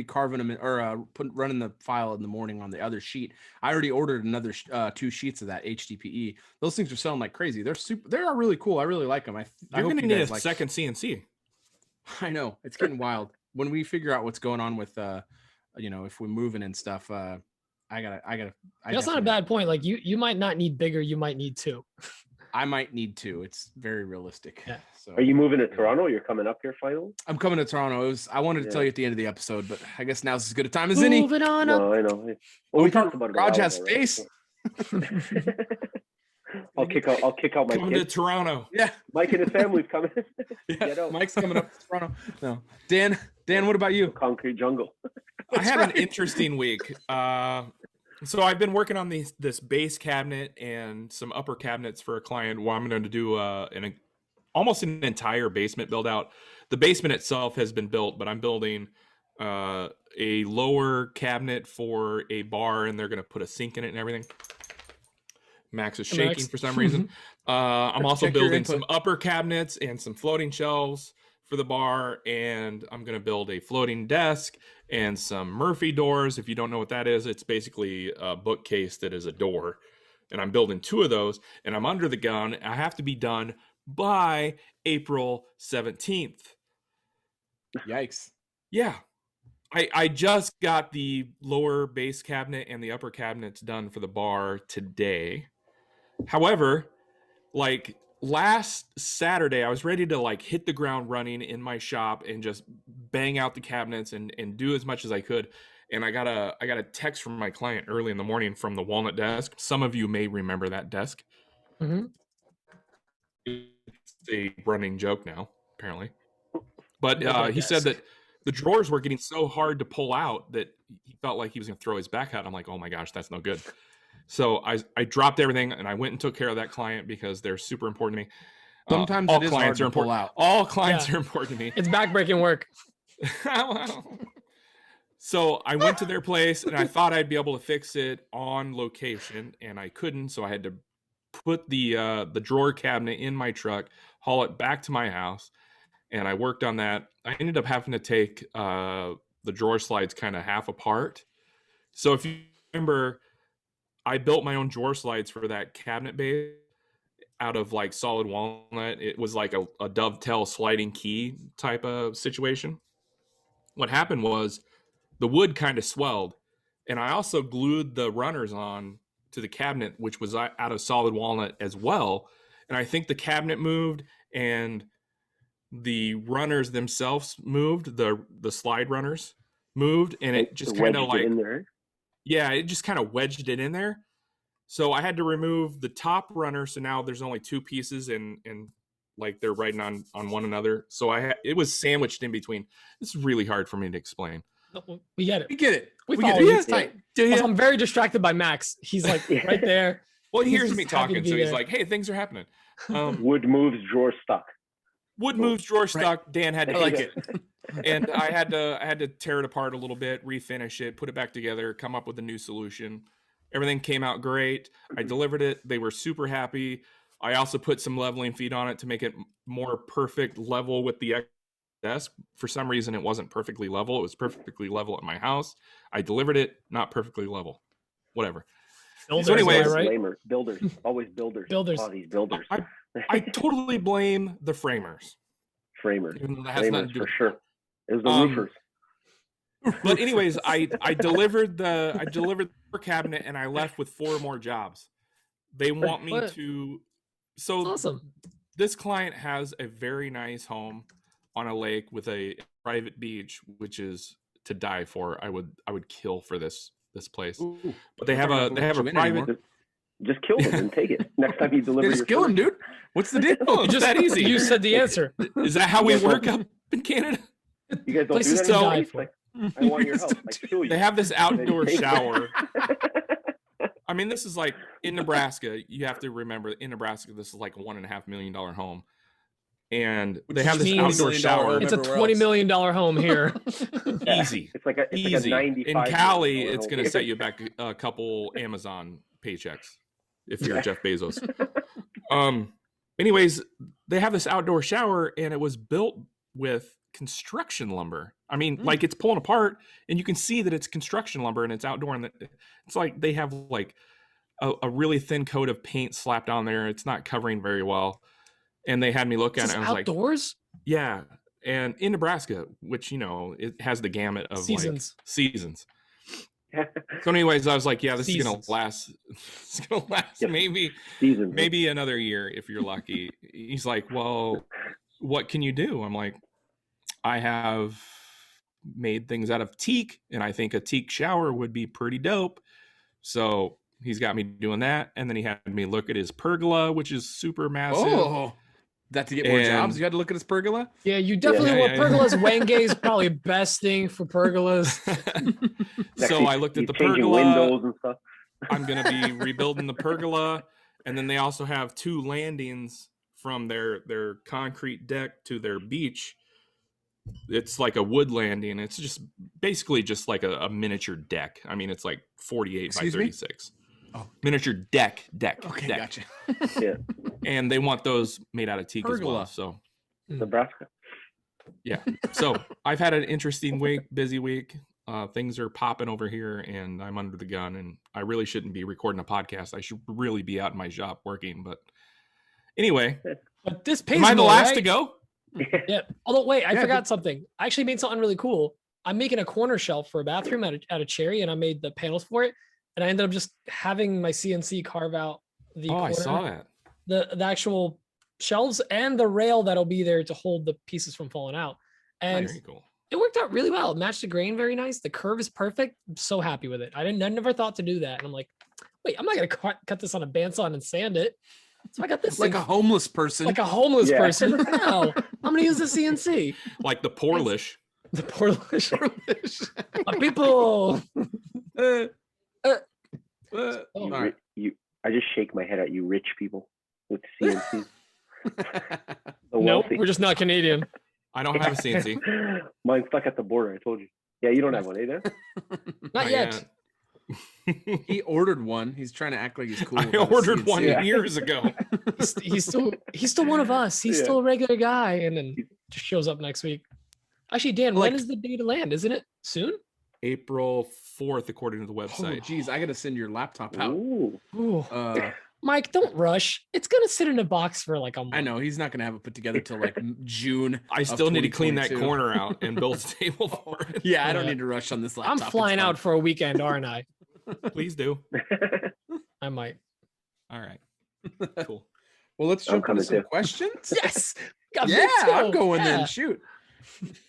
carving them or running the file in the morning on the other sheet. I already ordered another 2 sheets of that HDPE. Those things are selling like crazy. They are really cool. I really like them. I You're hope going to you need a guys second CNC. I know it's getting wild. When we figure out what's going on with if we're moving and stuff, I gotta. That's not a bad point. Like you might not need bigger. You might need 2. I might need 2. It's very realistic. Yeah. So Are you moving to Toronto? You're coming up here finally? I'm coming to Toronto. I wanted to tell you at the end of the episode, but I guess now's as good a time as any. Moving on up. No, I know. Well, we talked about it. Garage has space. I'll kick out my Coming to kids. Toronto. Yeah. Mike and his family's coming. Yeah. Get out. Mike's coming up to Toronto. No. Dan, what about you? Concrete jungle. I had an interesting week. So I've been working on this base cabinet and some upper cabinets for a client where I'm going to do almost an entire basement build out. The basement itself has been built, but I'm building a lower cabinet for a bar, and they're going to put a sink in it and everything. Max is shaking for some reason. I'm also Check your building input. some upper cabinets and some floating shelves for the bar, and I'm going to build a floating desk and some Murphy doors. If you don't know what that is, it's basically a bookcase that is a door, and I'm building 2 of those, and I'm under the gun. I have to be done by April 17th. Yikes. Yeah. I just got the lower base cabinet and the upper cabinets done for the bar today. However, like last Saturday, I was ready to like hit the ground running in my shop and just bang out the cabinets and do as much as I could. And I got a text from my client early in the morning from the walnut desk. Some of you may remember that desk. Mm-hmm. It's a running joke now, apparently. But Walnut he said desk. that the drawers were getting so hard to pull out that he felt like he was going to throw his back out. I'm like, oh my gosh, that's no good. So I dropped everything and I went and took care of that client because they're super important to me. Sometimes all it is hard clients to are pull important. out. All clients Yeah. are important to me. It's backbreaking work. So I went to their place and I thought I'd be able to fix it on location, and I couldn't. So I had to put the drawer cabinet in my truck, haul it back to my house, and I worked on that. I ended up having to take the drawer slides kind of half apart. So if you remember, I built my own drawer slides for that cabinet base out of like solid walnut. It was like a dovetail sliding key type of situation. What happened was the wood kind of swelled, and I also glued the runners on to the cabinet, which was out of solid walnut as well. And I think the cabinet moved and the runners themselves moved, the slide runners moved, and it just kind of like, in there. yeah, it just kind of wedged it in there. So I had to remove the top runner. So now there's only two pieces, and like they're right on one another. So it was sandwiched in between. It's really hard for me to explain. We get it. We get it. We get follow it. you. It's tight. Also, I'm very distracted by Max. He's like right there. Well, he He's hears me just happy to talking, be so he's there. like, "Hey, things are happening." Wood moves, drawer stuck. Wood moves, drawer stuck. Dan had to I like fix it, and I had to tear it apart a little bit, refinish it, put it back together, come up with a new solution. Everything came out great. I delivered it. They were super happy. I also put some leveling feet on it to make it more perfect level with the desk. For some reason, it wasn't perfectly level. It was perfectly level at my house. I delivered it, not perfectly level. Whatever. Builders, So anyways, am I right? Builders, always builders. Builders. Oh, these builders. I totally blame the framers. Framers. Even though that has nothing Framers, to do for with sure. It was the roofers. But anyways, I delivered the cabinet, and I left with 4 more jobs. They want me What? to. So Awesome. this client has a very nice home on a lake with a private beach, which is to die for. I would kill for this place. Ooh, But they have a private. anymore. Just kill them and take it. Next time you deliver Just your kill him, dude. What's the deal? Oh, it's Just that easy. You said the answer. Is that how we work up in Canada? You guys don't Places do to that die anymore? for. Like, I want your help. I kill you. They have this outdoor Take it. shower. I mean, this is like in Nebraska. You have to remember, in Nebraska, this is like a $1.5 million home, and they have this means outdoor shower. It's a everywhere $20 million home here. Easy. It's like a Easy. 95 In Cali, million it's home. going to set you back a couple Amazon paychecks if you're Jeff Bezos. Anyways, they have this outdoor shower, and it was built with construction lumber. I mean, like it's pulling apart, and you can see that it's construction lumber, and it's outdoor, and it's like they have like a really thin coat of paint slapped on there. It's not covering very well, and they had me look at it. And I was outdoors? like, "Yeah." And in Nebraska, which it has the gamut of Seasons. like seasons. So, anyways, I was like, "Yeah, this is gonna Seasons. last. It's gonna last Yep. maybe another year if you're lucky." He's like, "Well, what can you do?" I'm like, "I have made things out of teak, and I think a teak shower would be pretty dope." So he's got me doing that, and then he had me look at his pergola, which is super massive. Oh, that to get more And- jobs, you had to look at his pergola. Yeah, you definitely want pergolas. Wenge is probably best thing for pergolas. So I looked at the changing pergola. windows and stuff. I'm going to be rebuilding the pergola. And then they also have 2 landings from their concrete deck to their beach. It's like a wood landing. It's just basically just like a miniature deck. I mean, it's like 48 Excuse by me? 36. Oh. Miniature deck. Okay, deck. gotcha. Yeah, And they want those made out of teak as Pergola. well. So Nebraska. yeah. So I've had an interesting week, busy week. Things are popping over here, and I'm under the gun, and I really shouldn't be recording a podcast. I should really be out in my shop working. But anyway, But this pays am I the more, last right? to go? Yeah. Although, wait, I Yeah, forgot something. I actually made something really cool. I'm making a corner shelf for a bathroom out of cherry, and I made the panels for it. And I ended up just having my CNC carve out the Oh, I corner, saw that. the actual shelves and the rail that'll be there to hold the pieces from falling out. And Very cool. it worked out really well. It matched the grain very nice. The curve is perfect. I'm so happy with it. I never thought to do that. And I'm like, wait, I'm not gonna cut this on a bandsaw and sand it. So I got this Like thing a homeless person. like a homeless Yeah. person. No, I'm gonna use the CNC. Like the Porlish. The poor my people. All right. I just shake my head at you, rich people with CNC. Nope, wealthy. we're just not Canadian. I don't have a CNC. Mine's stuck at the border. I told you. Yeah, you don't have one, eh? There. Not yet. He ordered one. He's trying to act like he's cool. I about a ordered one CNC. years ago. He's still one of us. He's Yeah. still a regular guy, and then just shows up next week. Actually, Dan, Like- when is the day to land? Isn't it soon? April 4th, according to the Oh, website. geez, I got to send your laptop out. Ooh. Ooh. Mike, don't rush. It's gonna sit in a box for like a month. I know he's not gonna have it put together till like June. I of still need to clean that 2022. corner out and build a table for it. Yeah, I don't Yeah. need to rush on this laptop. I'm It's flying fine. out for a weekend, aren't I? Please do. I might. All right. Cool. Well, let's I'm jump into coming some too. questions. Yes. Got Yeah, Vic too. I'm going Yeah. then. Shoot.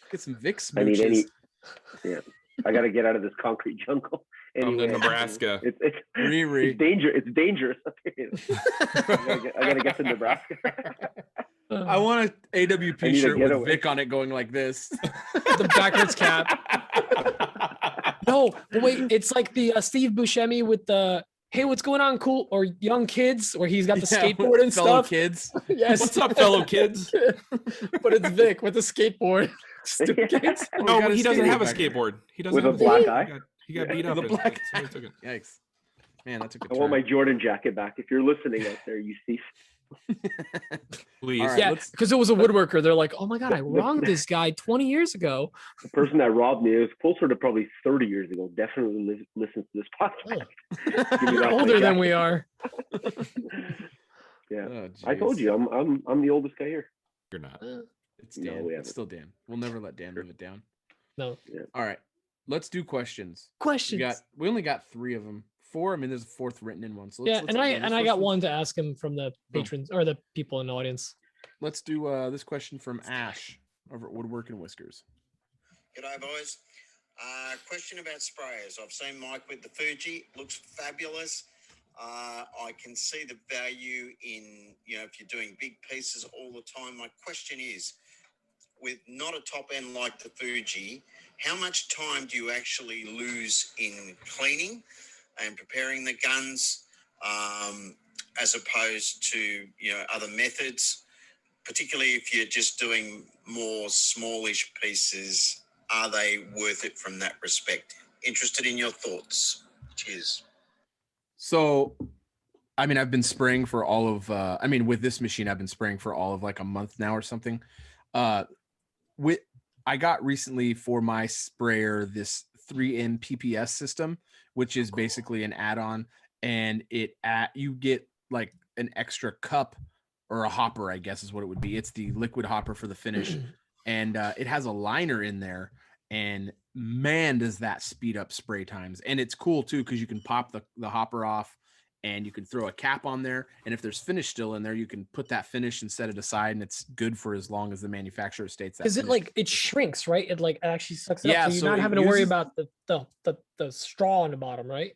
Get some Vic I need smooches. I got to get out of this concrete jungle. Come to Anyway, Nebraska. It's Riri. dangerous up here. I gotta get to Nebraska. I want an I AWP need a shirt with getaway. Vic on it going like this. The backwards cap. No, but wait, it's like the Steve Buscemi with the "Hey, what's going on, cool?" or young kids, where he's got the Yeah, skateboard and fellow stuff. kids. Yes. What's up, fellow kids? But it's Vic with the skateboard. Stupid kids. Oh, we No, got he a doesn't have a skateboard back skateboard. He doesn't With have a black skateboard. eye? He got beat up. The and black somebody took it. Yikes. Man, that took a I turn. want my Jordan jacket back. If you're listening out there, you thief. Please. All right, Yeah, let's- because it was a woodworker. They're like, "Oh my god, I wronged this guy 20 years ago." The person that robbed me, it was closer to probably 30 years ago. Definitely listens to this podcast. Give me You're back my older than jacket. we are. Yeah, Oh, I told jeez. you, I'm the oldest guy here. You're not. It's No, Dan. we It's haven't. still Dan. We'll never let Dan live it down. No All right, let's do questions. questions. We only got 3 of them. 4. I mean, there's a 4th written in one. So let's, Yeah, and I this got first one to ask him from the patrons or the people in the audience. Let's do this question from Ash over at Woodwork and Whiskers. G'day, boys. Question about sprayers. I've seen Mike with the Fuji. Looks fabulous. I can see the value in, if you're doing big pieces all the time. My question is, with not a top end like the Fuji, how much time do you actually lose in cleaning and preparing the guns as opposed to, other methods? Particularly if you're just doing more smallish pieces, are they worth it from that respect? Interested in your thoughts. Cheers. So, I mean, I've been spraying for all of, with this machine, I've been spraying for all of like a month now or something. I got recently for my sprayer this 3M PPS system, which is basically an add-on, and you get like an extra cup or a hopper, I guess is what it would be. It's the liquid hopper for the finish, and it has a liner in there, and man, does that speed up spray times. And it's cool too because you can pop the hopper off and you can throw a cap on there, and if there's finish still in there, you can put that finish and set it aside, and it's good for as long as the manufacturer states that. Because it finish like it is- shrinks, right? It like actually sucks it Yeah, up, so you're so not it having to worry uses- about the straw on the bottom, right?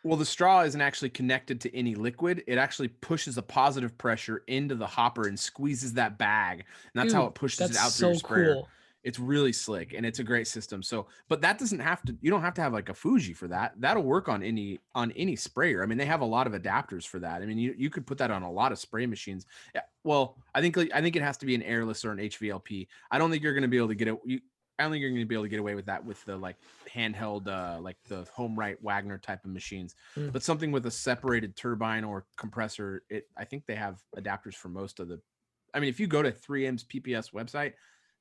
Well, the straw isn't actually connected to any liquid. It actually pushes a positive pressure into the hopper and squeezes that bag. And that's how Dude, it pushes That's it out so through your sprayer. cool. It's really slick and it's a great system. So, but that doesn't have to, you don't have to have like a Fuji for that. That'll work on any sprayer. I mean, they have a lot of adapters for that. I mean, you could put that on a lot of spray machines. Yeah, well, I think it has to be an airless or an HVLP. I don't think you're going to be able to get it. I don't think you're going to be able to get away with that with the like handheld, like the Home Right Wagner type of machines. Mm. But something with a separated turbine or compressor, I think they have adapters for most of the. I mean, if you go to 3M's PPS website,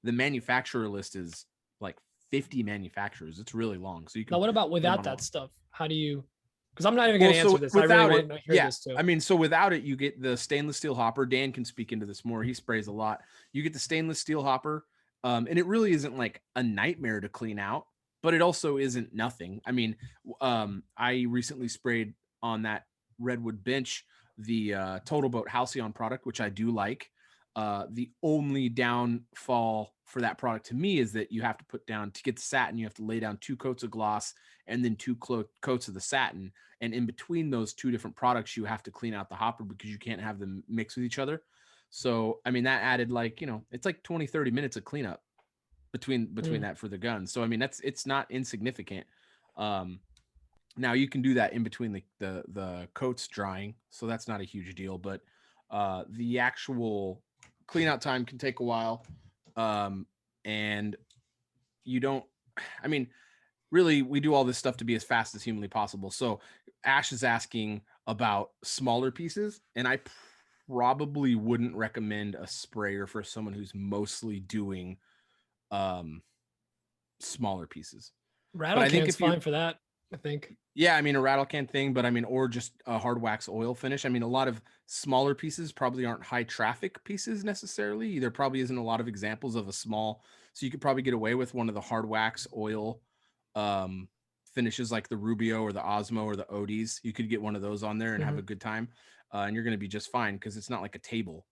the manufacturer list is like 50 manufacturers. It's really long. So you can. Now, what about put them without on that all- stuff? How do you? Because I'm not even going to answer this. I really without want to hear yeah, this too. I mean, so without it, you get the stainless steel hopper. Dan can speak into this more. He sprays a lot. You get the stainless steel hopper. And it really isn't like a nightmare to clean out, but it also isn't nothing. I mean, I recently sprayed on that redwood bench, the Total Boat Halcyon product, which I do like. The only downfall for that product to me is that you have to put down, to get the satin, you have to lay down 2 coats of gloss and then 2 coats of the satin. And in between those 2 different products, you have to clean out the hopper because you can't have them mix with each other. So, I mean, that added like, it's like 20, 30 minutes of cleanup between that for the gun. So, I mean, it's not insignificant. Now you can do that in between the coats drying. So that's not a huge deal, but the actual clean out time can take a while. And you don't, I mean, really, we do all this stuff to be as fast as humanly possible. So Ash is asking about smaller pieces, and I probably wouldn't recommend a sprayer for someone who's mostly doing smaller pieces. Rattle can's fine for that, I think. Yeah, I mean, a rattle can thing, but I mean, or just a hard wax oil finish. I mean, a lot of smaller pieces probably aren't high traffic pieces necessarily. There probably isn't a lot of examples of a small, so you could probably get away with one of the hard wax oil finishes like the Rubio or the Osmo or the Odis. You could get one of those on there and have a good time. And you're going to be just fine because it's not like a table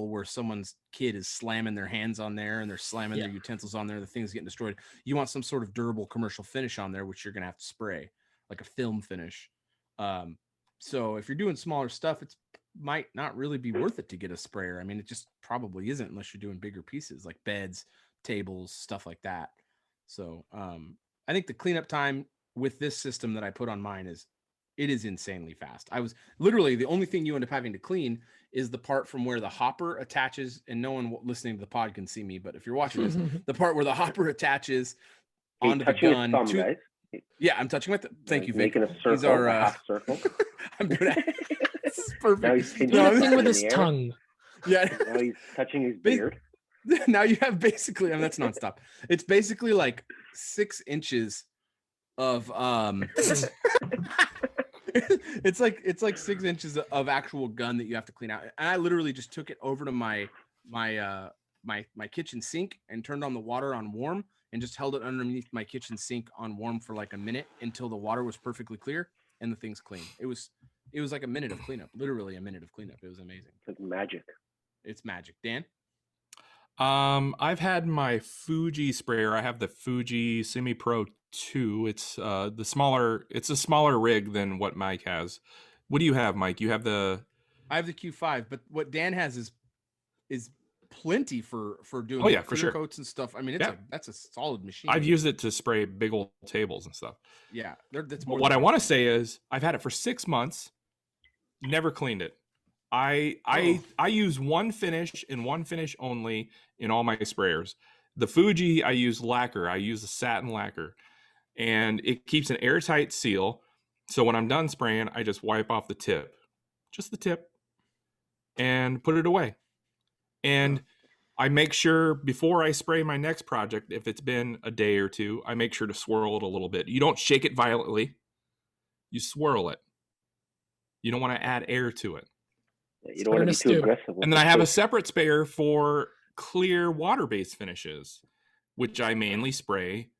where someone's kid is slamming their hands on there and they're slamming their utensils on there. The thing's getting destroyed. You want some sort of durable commercial finish on there, which you're going to have to spray, like a film finish. So if you're doing smaller stuff, it might not really be worth it to get a sprayer. I mean, it just probably isn't unless you're doing bigger pieces like beds, tables, stuff like that. So I think the cleanup time with this system that I put on mine is insanely fast. I was literally, the only thing you end up having to clean is the part from where the hopper attaches, and no one listening to the pod can see me, but if you're watching this, the part where the hopper attaches onto the gun. Guys. Yeah, I'm touching with thank you, Viktor. Making a circle, a half circle. I'm good at it. This is perfect. Now he's doing a thing with his tongue. Yeah. Now he's touching his beard. Now you have basically, I mean, that's nonstop. It's basically like 6 inches of it's like 6 inches of actual gun that you have to clean out. And I literally just took it over to my kitchen sink and turned on the water on warm and just held it underneath my kitchen sink on warm for like a minute until the water was perfectly clear and the thing's clean. It was like a minute of cleanup, literally a minute of cleanup. It was amazing. It's like magic. It's magic. Dan? I've had my Fuji sprayer. I have the Fuji Semi Pro 2. It's a smaller rig than what Mike has. What do you have, Mike? You have I have the Q5, but what Dan has is plenty for doing for sure coats and stuff. I mean, that's a solid machine. I've used it to spray big old tables and stuff. Yeah, that's more. What I want to say is I've had it for 6 months, never cleaned it. I use one finish and one finish only in all my sprayers. The Fuji, I use lacquer. I use the satin lacquer, and it keeps an airtight seal. So when I'm done spraying, I just wipe off the tip, just the tip, and put it away. And I make sure before I spray my next project, if it's been a day or two, I make sure to swirl it a little bit. You don't shake it violently. You swirl it. You don't want to add air to it. You don't want to be too aggressive. And then I have a separate sprayer for clear water-based finishes, which I mainly spray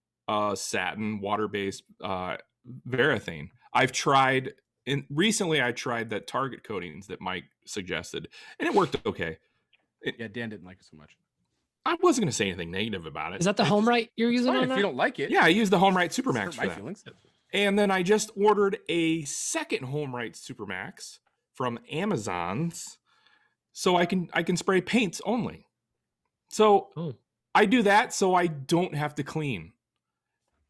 satin water-based Varathane. Recently I tried that Target coatings that Mike suggested, and it worked okay. Yeah, Dan didn't like it so much. I wasn't going to say anything negative about it. Is that the HomeRite you're using on if that? you don't like it. Yeah, I use the HomeRite Supermax for that. Feelings. And then I just ordered a second HomeRite Supermax from Amazon's, so I can spray paints only. So I do that so I don't have to clean.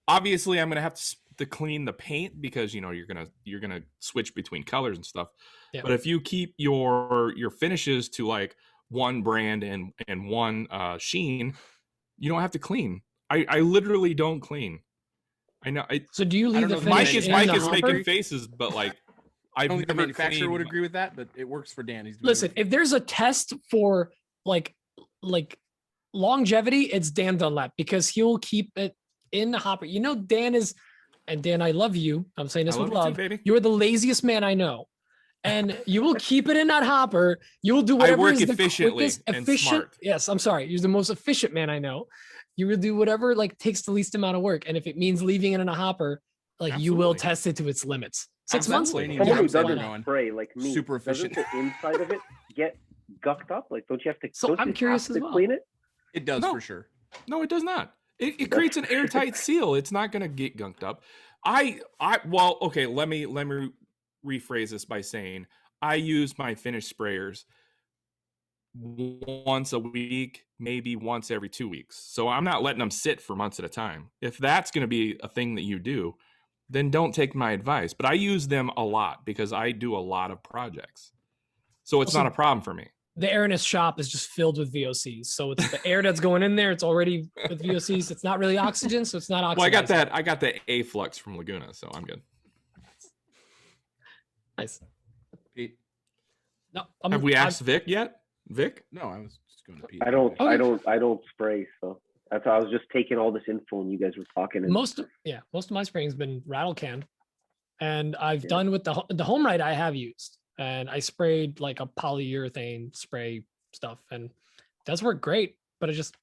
Obviously, I'm gonna have to clean the paint because you're gonna switch between colors and stuff. Yeah. But if you keep your finishes to like one brand and one sheen, you don't have to clean. I literally don't clean. I know. So do you leave the finish Mike in is the making hopper? faces, but like I don't think the manufacturer would agree with that, but it works for Dan. Listen, if there's a test for like longevity, it's Dan Dunlap because he'll keep it in the hopper. Dan is, and Dan, I love you. I'm saying this with love. You're the laziest man I know. And you will keep it in that hopper. You will do whatever is the quickest, efficient. Yes, I'm sorry. You're the most efficient man I know. You will do whatever takes the least amount of work. And if it means leaving it in a hopper, you will test it to its limits. 6 months. Someone who doesn't spray like me, super efficient. Doesn't the inside of it get gucked up? Like, don't you have to? So I'm curious as well. Clean it? It does for sure. No, it does not. It creates an airtight seal. It's not going to get gunked up. Well, okay. Let me rephrase this by saying I use my finished sprayers once a week, maybe once every 2 weeks. So I'm not letting them sit for months at a time. If that's going to be a thing that you do, then don't take my advice. But I use them a lot because I do a lot of projects. So it's not a problem for me. the air in his shop is just filled with VOCs. So it's the air that's going in there. It's already with VOCs. It's not really oxygen, so it's not oxygen. Well, I got the A flux from Laguna, so I'm good. Nice. Pete? No, Have we asked Vic yet? Vic? No, I was just going to Pete. I don't spray, so that's why I was just taking all this info and you guys were talking. And most of my spraying's been rattle can, and I've done with the home ride I have used, and I sprayed like a polyurethane spray stuff, and it does work great. But it just,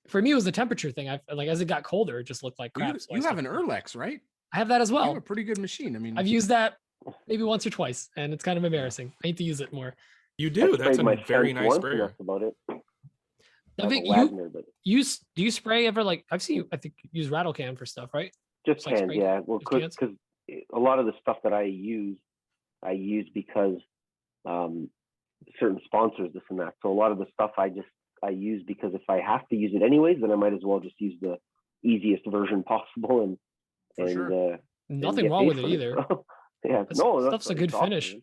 for me, it was the temperature thing. I like, as it got colder, it just looked like crap. You have an Erlex, right? I have that as well. You have a pretty good machine. I mean, I've used that maybe once or twice, and it's kind of embarrassing. I need to use it more. You do. That's a very nice sprayer. That's about it. Vic, do you spray ever? Like, I've seen you, I think, use rattle can for stuff, right? Just like cans, yeah. Well, because a lot of the stuff that I use because certain sponsors, this and that. So a lot of the stuff I use because if I have to use it anyways, then I might as well just use the easiest version possible. And nothing wrong with it either. Yeah, stuff's a good finish. Man.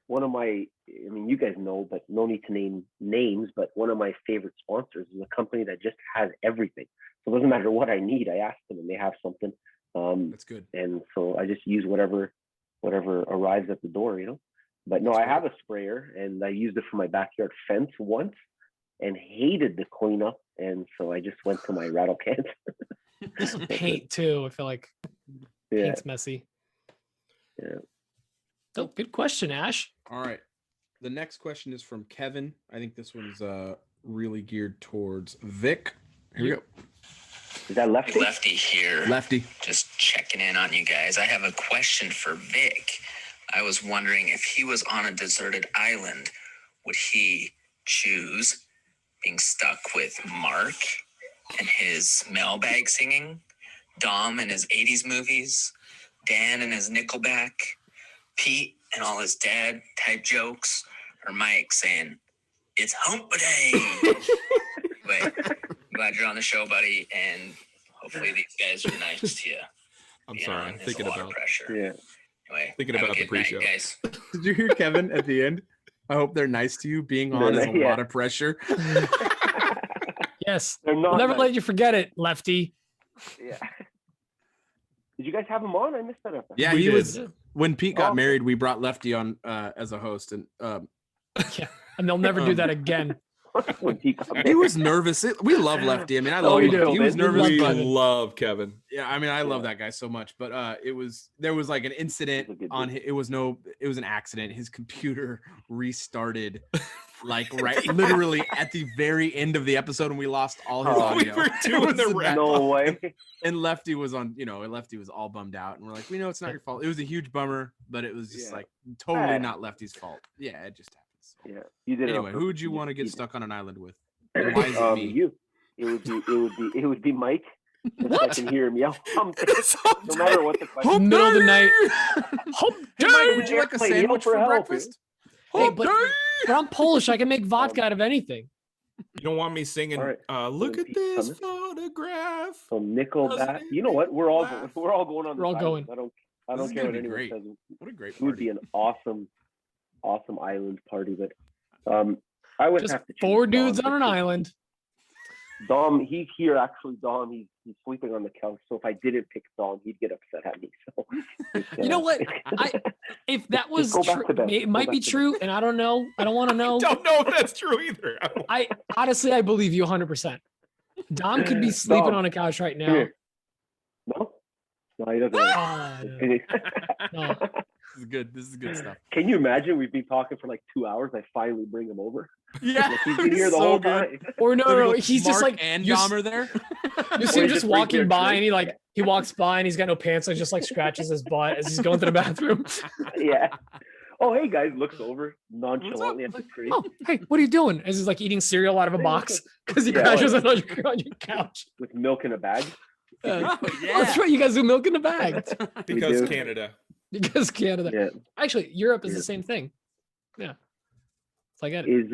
One of my, I mean, you guys know, but no need to name names, but one of my favorite sponsors is a company that just has everything. So it doesn't matter what I need, I ask them and they have something. That's good. And so I just use whatever arrives at the door, you know. But no, I have a sprayer and I used it for my backyard fence once and hated the cleanup. And so I just went to my rattle cans. Paint too. I feel like paint's messy. Yeah. Oh, good question, Ash. All right. The next question is from Kevin. I think this one's really geared towards Vic. Here we go. Is that Lefty? Lefty here. Lefty. Just checking in on you guys. I have a question for Vic. I was wondering if he was on a deserted island, would he choose being stuck with Mark and his mailbag singing, Dom and his 80s movies, Dan and his Nickelback, Pete and all his dad type jokes, or Mike saying, "It's hump day"? Anyway, I'm glad you're on the show, buddy, and hopefully these guys are nice to you. I'm sorry, I'm thinking about pressure. Yeah. Anyway, thinking about the pre-show. Guys. Did you hear Kevin at the end? I hope they're nice to you. Being on is a lot of pressure. Yes. We'll never let you forget it, Lefty. Yeah. Did you guys have him on? I missed that episode. Yeah, he was. When Pete got married, we brought Lefty on as a host, and and they'll never do that again. He was nervous. We love Lefty. I mean, I love him. He was nervous. We love Kevin. Yeah, I mean, I love that guy so much. But there was like an incident on it was an accident. His computer restarted like literally at the very end of the episode, and we lost all his audio. We were doing the wrap. No way. And Lefty was Lefty was all bummed out, and we're like, we know it's not your fault. It was a huge bummer, but it was just like totally not Lefty's fault. Yeah, it just happens. Yeah, you did. Anyway, who would you want to get stuck on an island with? And why is it me? You. It would be Mike. I can hear him yell. No matter what the question. Middle of the night. Hey, Mike, would you like a sandwich for breakfast? Hey, but I'm Polish. I can make vodka out of anything. You don't want me singing? Right. Look at this photograph. From Nickelback. You know what? We're all going on. We're all going. I don't care what anyone says. What a great party. It would be an awesome island party, but I would have to choose 4 dudes Dom. on an island. Dom, he's here actually. Dom, he's sleeping on the couch. So if I didn't pick Dom, he'd get upset at me. So you know what? If that was true, it might be true, and I don't know. I don't want to know. I don't know if that's true either. I honestly, I believe you 100%. Dom could be sleeping on a couch right now. Here. No, he doesn't. No. This is good stuff. Can you imagine? We've been talking for like 2 hours. I finally bring him over. Yeah, like he's been here the whole time. Or no, he's Mark just like and Dom are there. You see him just walking by, and he walks by, and he's got no pants, so he just like scratches his butt as he's going to the bathroom. Yeah. Oh, hey guys, looks over nonchalantly at the tree. Oh, hey, what are you doing? As he's like eating cereal out of a box because he crashes on your couch with milk in a bag. Oh, that's right. You guys do milk in a bag because Canada. Because Canada. Yeah. Actually, Europe is the same thing. Yeah. So I get it.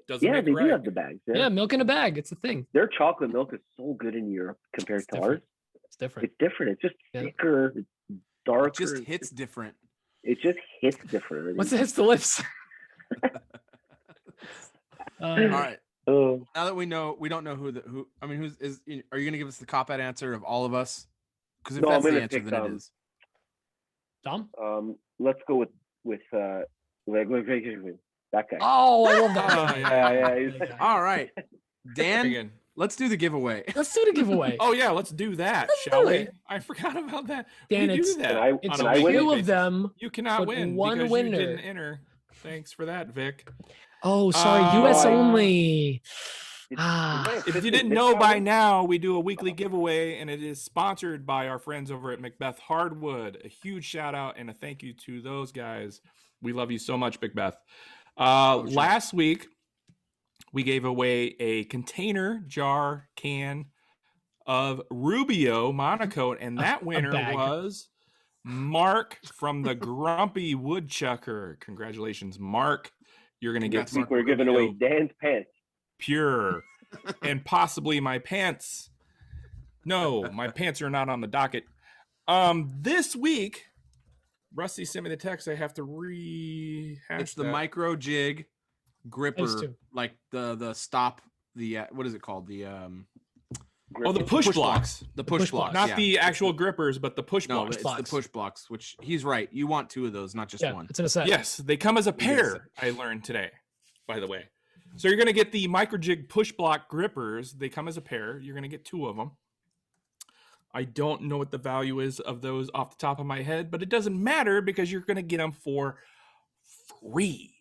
They do have the bags. Yeah, milk in a bag. It's a thing. Their chocolate milk is so good in Europe compared to ours. It's different. It's different. It's just thicker, it's darker. It just hits different. It just hits different. Once it hits the lips. All right. Oh, Now that we don't know who. I mean, are you gonna give us the cop out answer of all of us? Because if No, I'm that's the gonna answer, pick, then it is. Dom? let's go with that guy. Oh, I love that. Oh, Yeah, he's- All right, Dan. Again. Let's do the giveaway. Let's do the giveaway. Oh yeah, let's do that, Let's shall do we? it. I forgot about that. Dan, we it's- do that. Can I- It's Can on a I win? weekly two of basis. them. You cannot but win one because winner. you didn't enter. Thanks for that, Vic. Oh, sorry. US Oh. only. Did Ah. my If you assistant didn't Vic know got by one? now, we do a weekly giveaway, and it is sponsored by our friends over at Macbeth Hardwood. A huge shout out and a thank you to those guys. We love you so much, Macbeth. Last week, we gave away a container, jar, can of Rubio Monocoat, and that winner bag. was Mark from the Grumpy Woodchucker. Congratulations, Mark. You're going to get This week we're giving away Dan's pants. Pure and possibly my pants. No, my pants are not on the docket. This week, Rusty sent me the text. I have to rehash. It's the that. micro jig gripper, two. like the stop. The what is it called? The Oh, the push blocks. The push push blocks. blocks. Not yeah. the actual grippers, but the push No, blocks. it's blocks. the push blocks. Which he's right. You want two of those, not just Yeah, one. it's in a set. Yes, they come as a pair. I learned today, by the way. So you're going to get the microjig push block grippers. They come as a pair. You're going to get two of them. I don't know what the value is of those off the top of my head, but it doesn't matter because you're going to get them for free.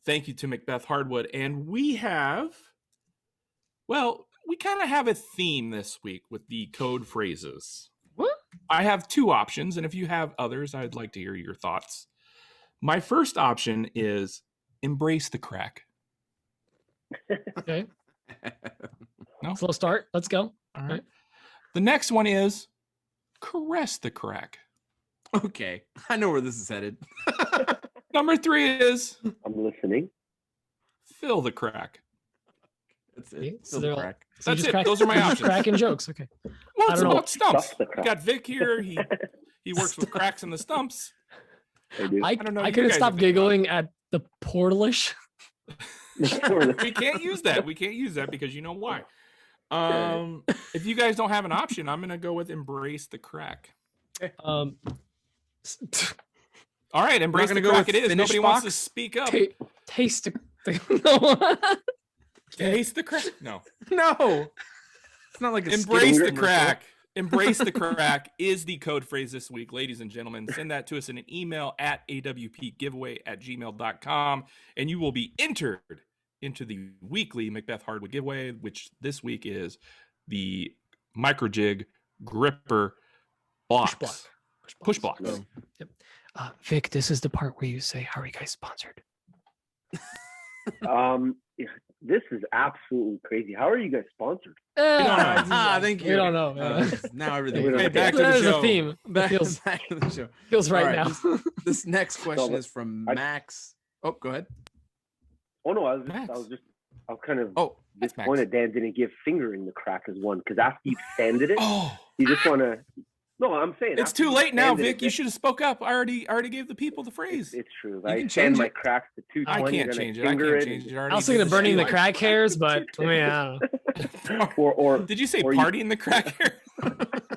Thank you to Macbeth Hardwood. And we have, well, we kind of have a theme this week with the code phrases. What? I have two options, and if you have others, I'd like to hear your thoughts. My first option is embrace the crack. Okay. No? Slow start. Let's go. All right. right. The next one is caress the crack. Okay, I know where this is headed. Number 3 is I'm listening. fill the crack. That's Okay, it. so Fill they're the all- crack. So you That's just it. crack- Those are my you're just options. cracking jokes. Okay. Well, I it's don't know. about stumps. Stuff the We crack. got Vic here. He works with cracks in the stumps. I do. I don't know. I You couldn't guys stop have been giggling at the portalish. We can't use that. We can't use that because you know why. If you guys don't have an option, I'm gonna go with embrace the crack. Um, All right, embrace the gonna go crack. with It is. finish Nobody wants to box? speak up. taste. No. Taste the crack. No. No, it's not like a Embrace Skittles the commercial. crack. Embrace the crack is the code phrase this week, ladies and gentlemen. Send that to us in an email at awpgiveaway@gmail.com, and you will be entered into the weekly Macbeth Hardwood giveaway, which this week is the microjig gripper blocks. Push blocks. No. Vic, this is the part where you say, "How are you guys sponsored?" Yeah, this is absolutely crazy. How are you guys sponsored? Thank you. We don't know. Now everything. We don't Hey, know. back to That the is a show. theme. That Back, feels back to the show. right All right, now. This next question but is from I- Max. Oh, go ahead. Oh no, I was kind of Oh, That's Max. disappointed Dan didn't give fingering the crack as one because after you sanded it, Oh, you just want to. No, I'm saying it's after too you late now, sanded Vic. it, You should have spoke up. I already gave the people the phrase. It's true. You I can sand change my it. cracks to 220. I can't then change it. I finger can't it, change it. I I already was did thinking of the burning the spiel. crack hairs, but I mean, I don't know. Or Did you say or you- party in the crack hair?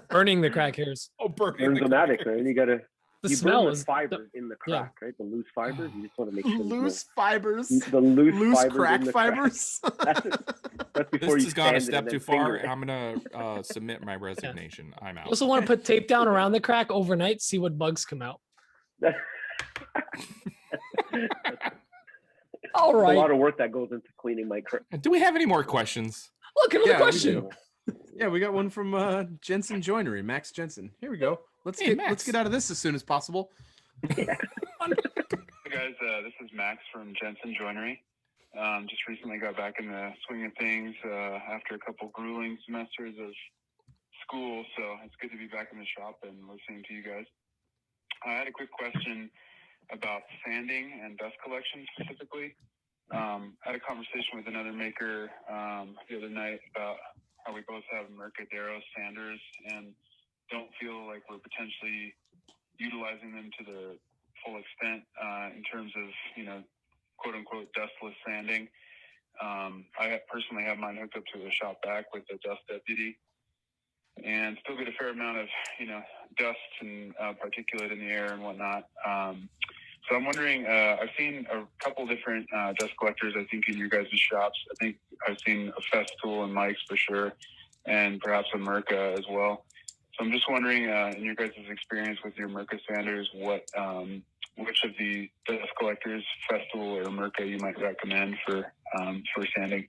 Burning the crack hairs. Oh, burning burn the dramatic, crack hair. man. You gotta The you smell burn is the fibers in the crack, right? The loose fibers. You just want to make sure loose fibers. the loose fibers crack in the fibers. That's before This you has gone a sand it step and too then far, finger and it. I'm gonna submit my resignation. I'm You out. also want to put tape down around the crack overnight, see what bugs come out. All There's right. a lot of work that goes into cleaning my crack. Do we have any more questions? Look, another Yeah, we question. do. Yeah, we got one from Jensen Joinery, Max Jensen. Here we go. Let's Hey, Max. let's get out of this as soon as possible. Hey guys, this is Max from Jensen Joinery. Just recently got back in the swing of things after a couple grueling semesters of school, so it's good to be back in the shop and listening to you guys. I had a quick question about sanding and dust collection specifically. I had a conversation with another maker the other night about how we both have Mercadero sanders and don't feel like we're potentially utilizing them to the full extent in terms of, quote unquote, dustless sanding. I personally have mine hooked up to the shop vac with the dust deputy, and still get a fair amount of, dust and particulate in the air and whatnot. So I'm wondering, I've seen a couple different dust collectors, I think, in your guys' shops. I think I've seen a Festool and Mike's for sure, and perhaps a Mirka as well. So I'm just wondering, in your guys' experience with your Mirka sanders, which of the dust collectors, Festool or Mirka, you might recommend for sanding.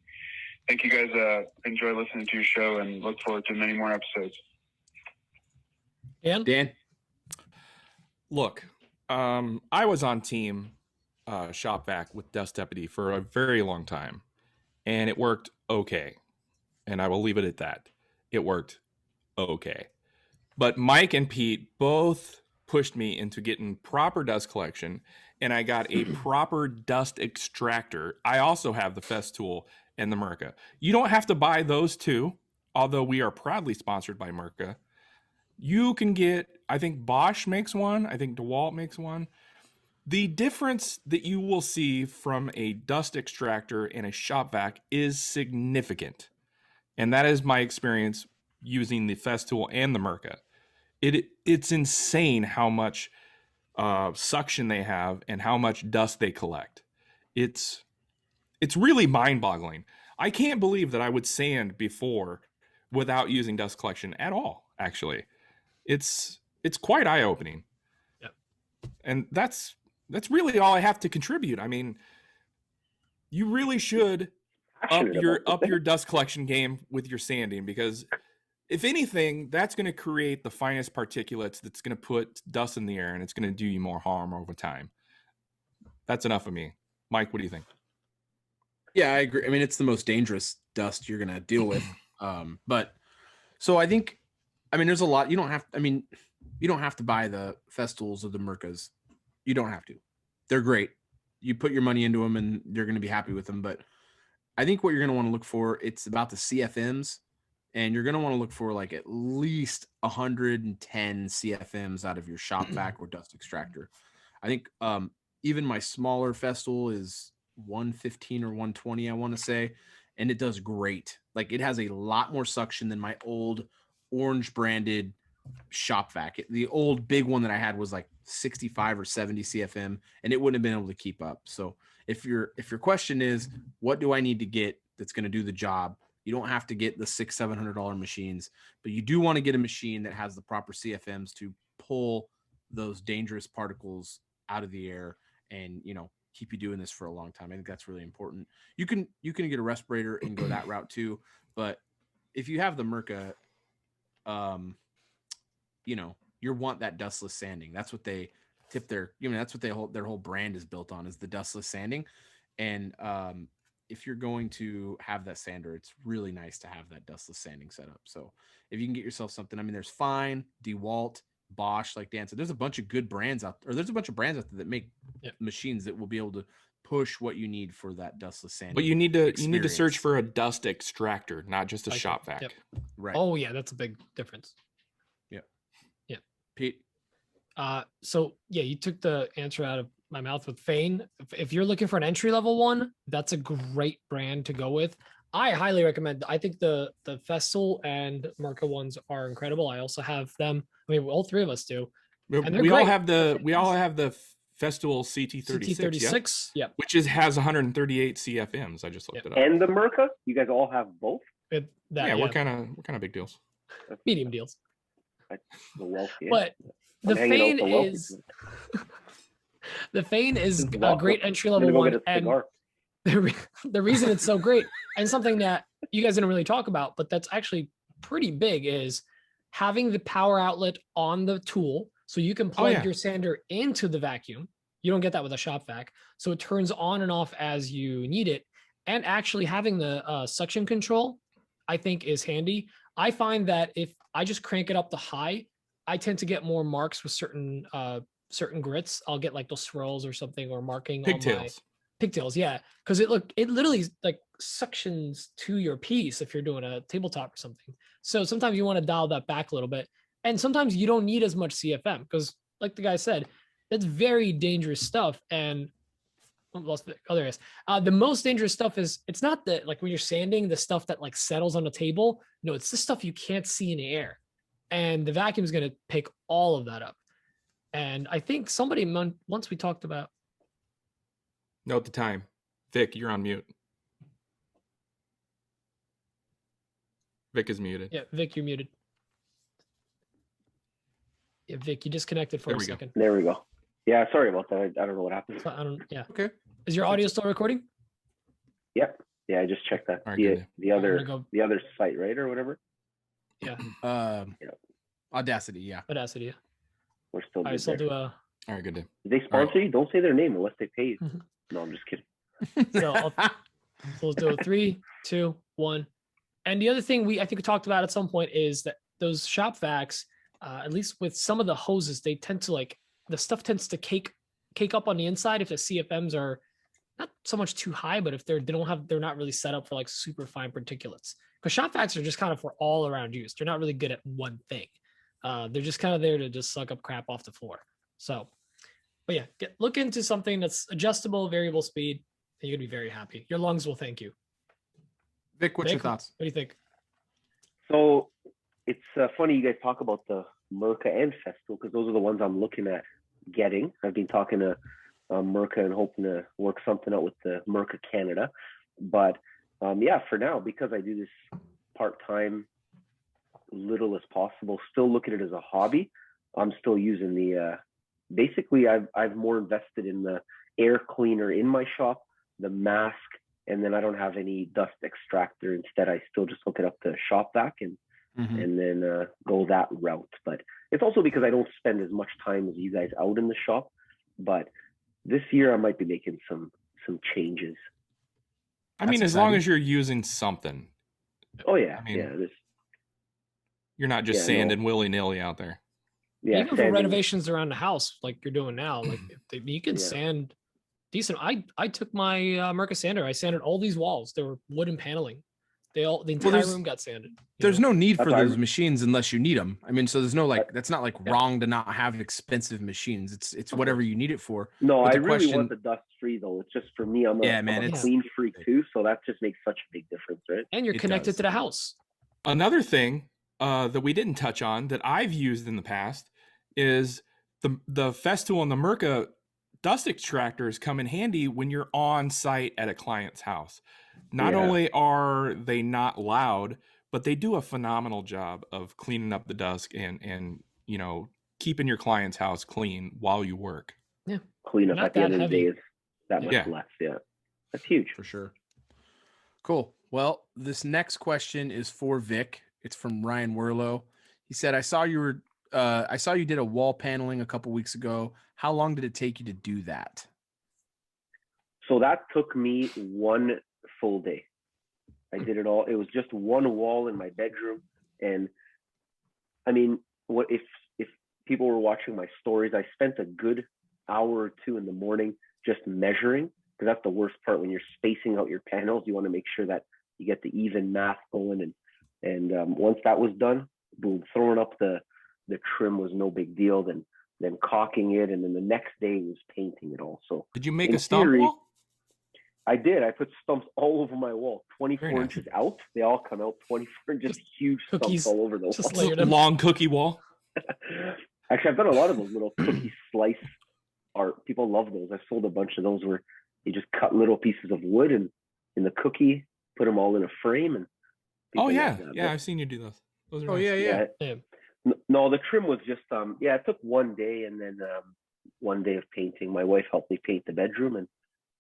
Thank you guys. Enjoy listening to your show and look forward to many more episodes. Dan? Look, I was on team shop vac with dust deputy for a very long time, and it worked okay. And I will leave it at that. It worked okay. But Mike and Pete both pushed me into getting proper dust collection, and I got a proper dust extractor. I also have the Festool and the Mirka. You don't have to buy those two, although we are proudly sponsored by Mirka. You can get, I think Bosch makes one. I think DeWalt makes one. The difference that you will see from a dust extractor and a shop vac is significant. And that is my experience using the Festool and the Mirka. It's insane how much suction they have and how much dust they collect. It's really mind-boggling. I can't believe that I would sand before without using dust collection at all, actually. It's quite eye-opening. Yep. And that's really all I have to contribute. I mean, you really should up your dust collection game with your sanding, because if anything, that's going to create the finest particulates that's going to put dust in the air, and it's going to do you more harm over time. That's enough of me. Mike, what do you think? Yeah, I agree. I mean, it's the most dangerous dust you're going to deal with. But so I think, there's a lot. You don't have to buy the Festools or the Mirkas. You don't have to. They're great. You put your money into them and you're going to be happy with them. But I think what you're going to want to look for, it's about the CFMs, and you're going to want to look for like at least 110 CFMs out of your shop vac or dust extractor. I think even my smaller Festool is 115 or 120, I want to say, and it does great. Like, it has a lot more suction than my old orange branded shop vac. The old big one that I had was like 65 or 70 CFM, and it wouldn't have been able to keep up. So if your question is, what do I need to get that's going to do the job? You don't have to get the $600-700 machines, but you do want to get a machine that has the proper CFMs to pull those dangerous particles out of the air and, keep you doing this for a long time. I think that's really important. You can get a respirator and go that route too, but if you have the Mirka, you want that dustless sanding. That's what they tip that's what their whole brand is built on, is the dustless sanding. And if you're going to have that sander, it's really nice to have that dustless sanding set up. So if you can get yourself something, there's Fine, DeWalt, Bosch, like Dan said, there's a bunch of good brands out there. There's a bunch of brands out there that make machines that will be able to push what you need for that dustless sanding. But you need to search for a dust extractor, not just a shop vac. Yep. Right. Oh yeah, that's a big difference. Yeah. Pete. So yeah, you took the answer out of my mouth with Fane. If you're looking for an entry level one, that's a great brand to go with. I highly recommend. I think the Festool and Mirka ones are incredible. I also have them. All three of us do. We all have the Festool CT36. Yeah, which has 138 CFMs. I just looked it up. And the Mirka, you guys all have both? What kind of big deals? Medium deals. The wealthy. But the Fane is the Fane is a great entry level one, and the reason it's so great, and something that you guys didn't really talk about, but that's actually pretty big, is having the power outlet on the tool, so you can plug your sander into the vacuum. You don't get that with a shop vac, so it turns on and off as you need it. And actually having the suction control, I think, is handy. I find that if I just crank it up to high, I tend to get more marks with certain grits. I'll get like those swirls or something, or marking pigtails. On my pigtails. Yeah, because it literally like suctions to your piece if you're doing a tabletop or something. So sometimes you want to dial that back a little bit, and sometimes you don't need as much CFM because, like the guy said, that's very dangerous stuff. And lost Vic. Oh, there it is. The most dangerous stuff is, it's not the, like when you're sanding, the stuff that like settles on the table. No, it's the stuff you can't see in the air. And the vacuum is going to pick all of that up. And I think somebody, once we talked about. Note the time. Vic, you're on mute. Vic is muted. Yeah, Vic, you're muted. Yeah, Vic, you disconnected for a second. There we go. Yeah, sorry about that. I don't know what happened. So I don't. Yeah. Okay. Is your audio still recording? Yep. Yeah, I just checked that. All right, The other site, right, or whatever. Yeah. Audacity. Yeah. Audacity. Yeah. We're still. All right, so I'll do a. All right, good day. Did they sponsor you? Don't say their name unless they pay you. No, I'm just kidding. So let's do a 3, 2, 1. And the other thing I think we talked about at some point is that those shop vacs, at least with some of the hoses, they tend to the stuff tends to cake up on the inside if the CFMs are not so much too high, but if they're not really set up for like super fine particulates. Because shop vacs are just kind of for all around use. They're not really good at one thing. They're just kind of there to just suck up crap off the floor. So, but yeah, look into something that's adjustable, variable speed, and you're gonna be very happy. Your lungs will thank you. Vic, what's your thoughts? What do you think? So it's funny you guys talk about the Merca and Festo, because those are the ones I'm looking at getting. I've been talking to Merca and hoping to work something out with the Merca Canada. But yeah, for now, because I do this part-time, little as possible, still look at it as a hobby. I'm still using the, basically I've more invested in the air cleaner in my shop, the mask, and then I don't have any dust extractor. Instead, I still just hook it up to shop vac and then go that route. But it's also because I don't spend as much time as you guys out in the shop. But this year I might be making some changes. I mean, as long as you're using something. Oh yeah, I mean, yeah. You're not just sanding willy-nilly out there. Yeah, even for renovations around the house, like you're doing now, like you can sand decent. I took my Merca sander. I sanded all these walls. They were wooden paneling. The entire room got sanded. There's no need for those machines unless you need them. I mean, so there's no that's not wrong to not have expensive machines. It's whatever you need it for. No, I really want the dust free though. It's just for me. I'm a clean freak too, so that just makes such a big difference, right? And you're connected to the house. Another thing that we didn't touch on that I've used in the past is the Festool and the Merca dust extractors come in handy when you're on site at a client's house. Not only are they not loud, but they do a phenomenal job of cleaning up the dust and keeping your client's house clean while you work. Yeah, clean up at the end of the day is that much less. Yeah, that's huge for sure. Cool. Well, this next question is for Vic. It's from Ryan Werlow. He said, I saw you did a wall paneling a couple weeks ago. How long did it take you to do that? So that took me one full day. I did it all. It was just one wall in my bedroom. And I mean, if people were watching my stories, I spent a good hour or two in the morning just measuring, because that's the worst part when you're spacing out your panels. You want to make sure that you get the even math going. And once that was done, boom, throwing up the trim was no big deal. Then caulking it, and then the next day was painting it all. So did you make a stump wall? I did. I put stumps all over my wall, 24 inches out. They all come out 24, just huge stumps all over the wall. Long cookie wall. Actually, I've done a lot of those little cookie slice art. People love those. I've sold a bunch of those where you just cut little pieces of wood and in the cookie, put them all in a frame. And I've seen you do those. Those are nice. Yeah. No, the trim was just it took one day, and then 1 day of painting. My wife helped me paint the bedroom,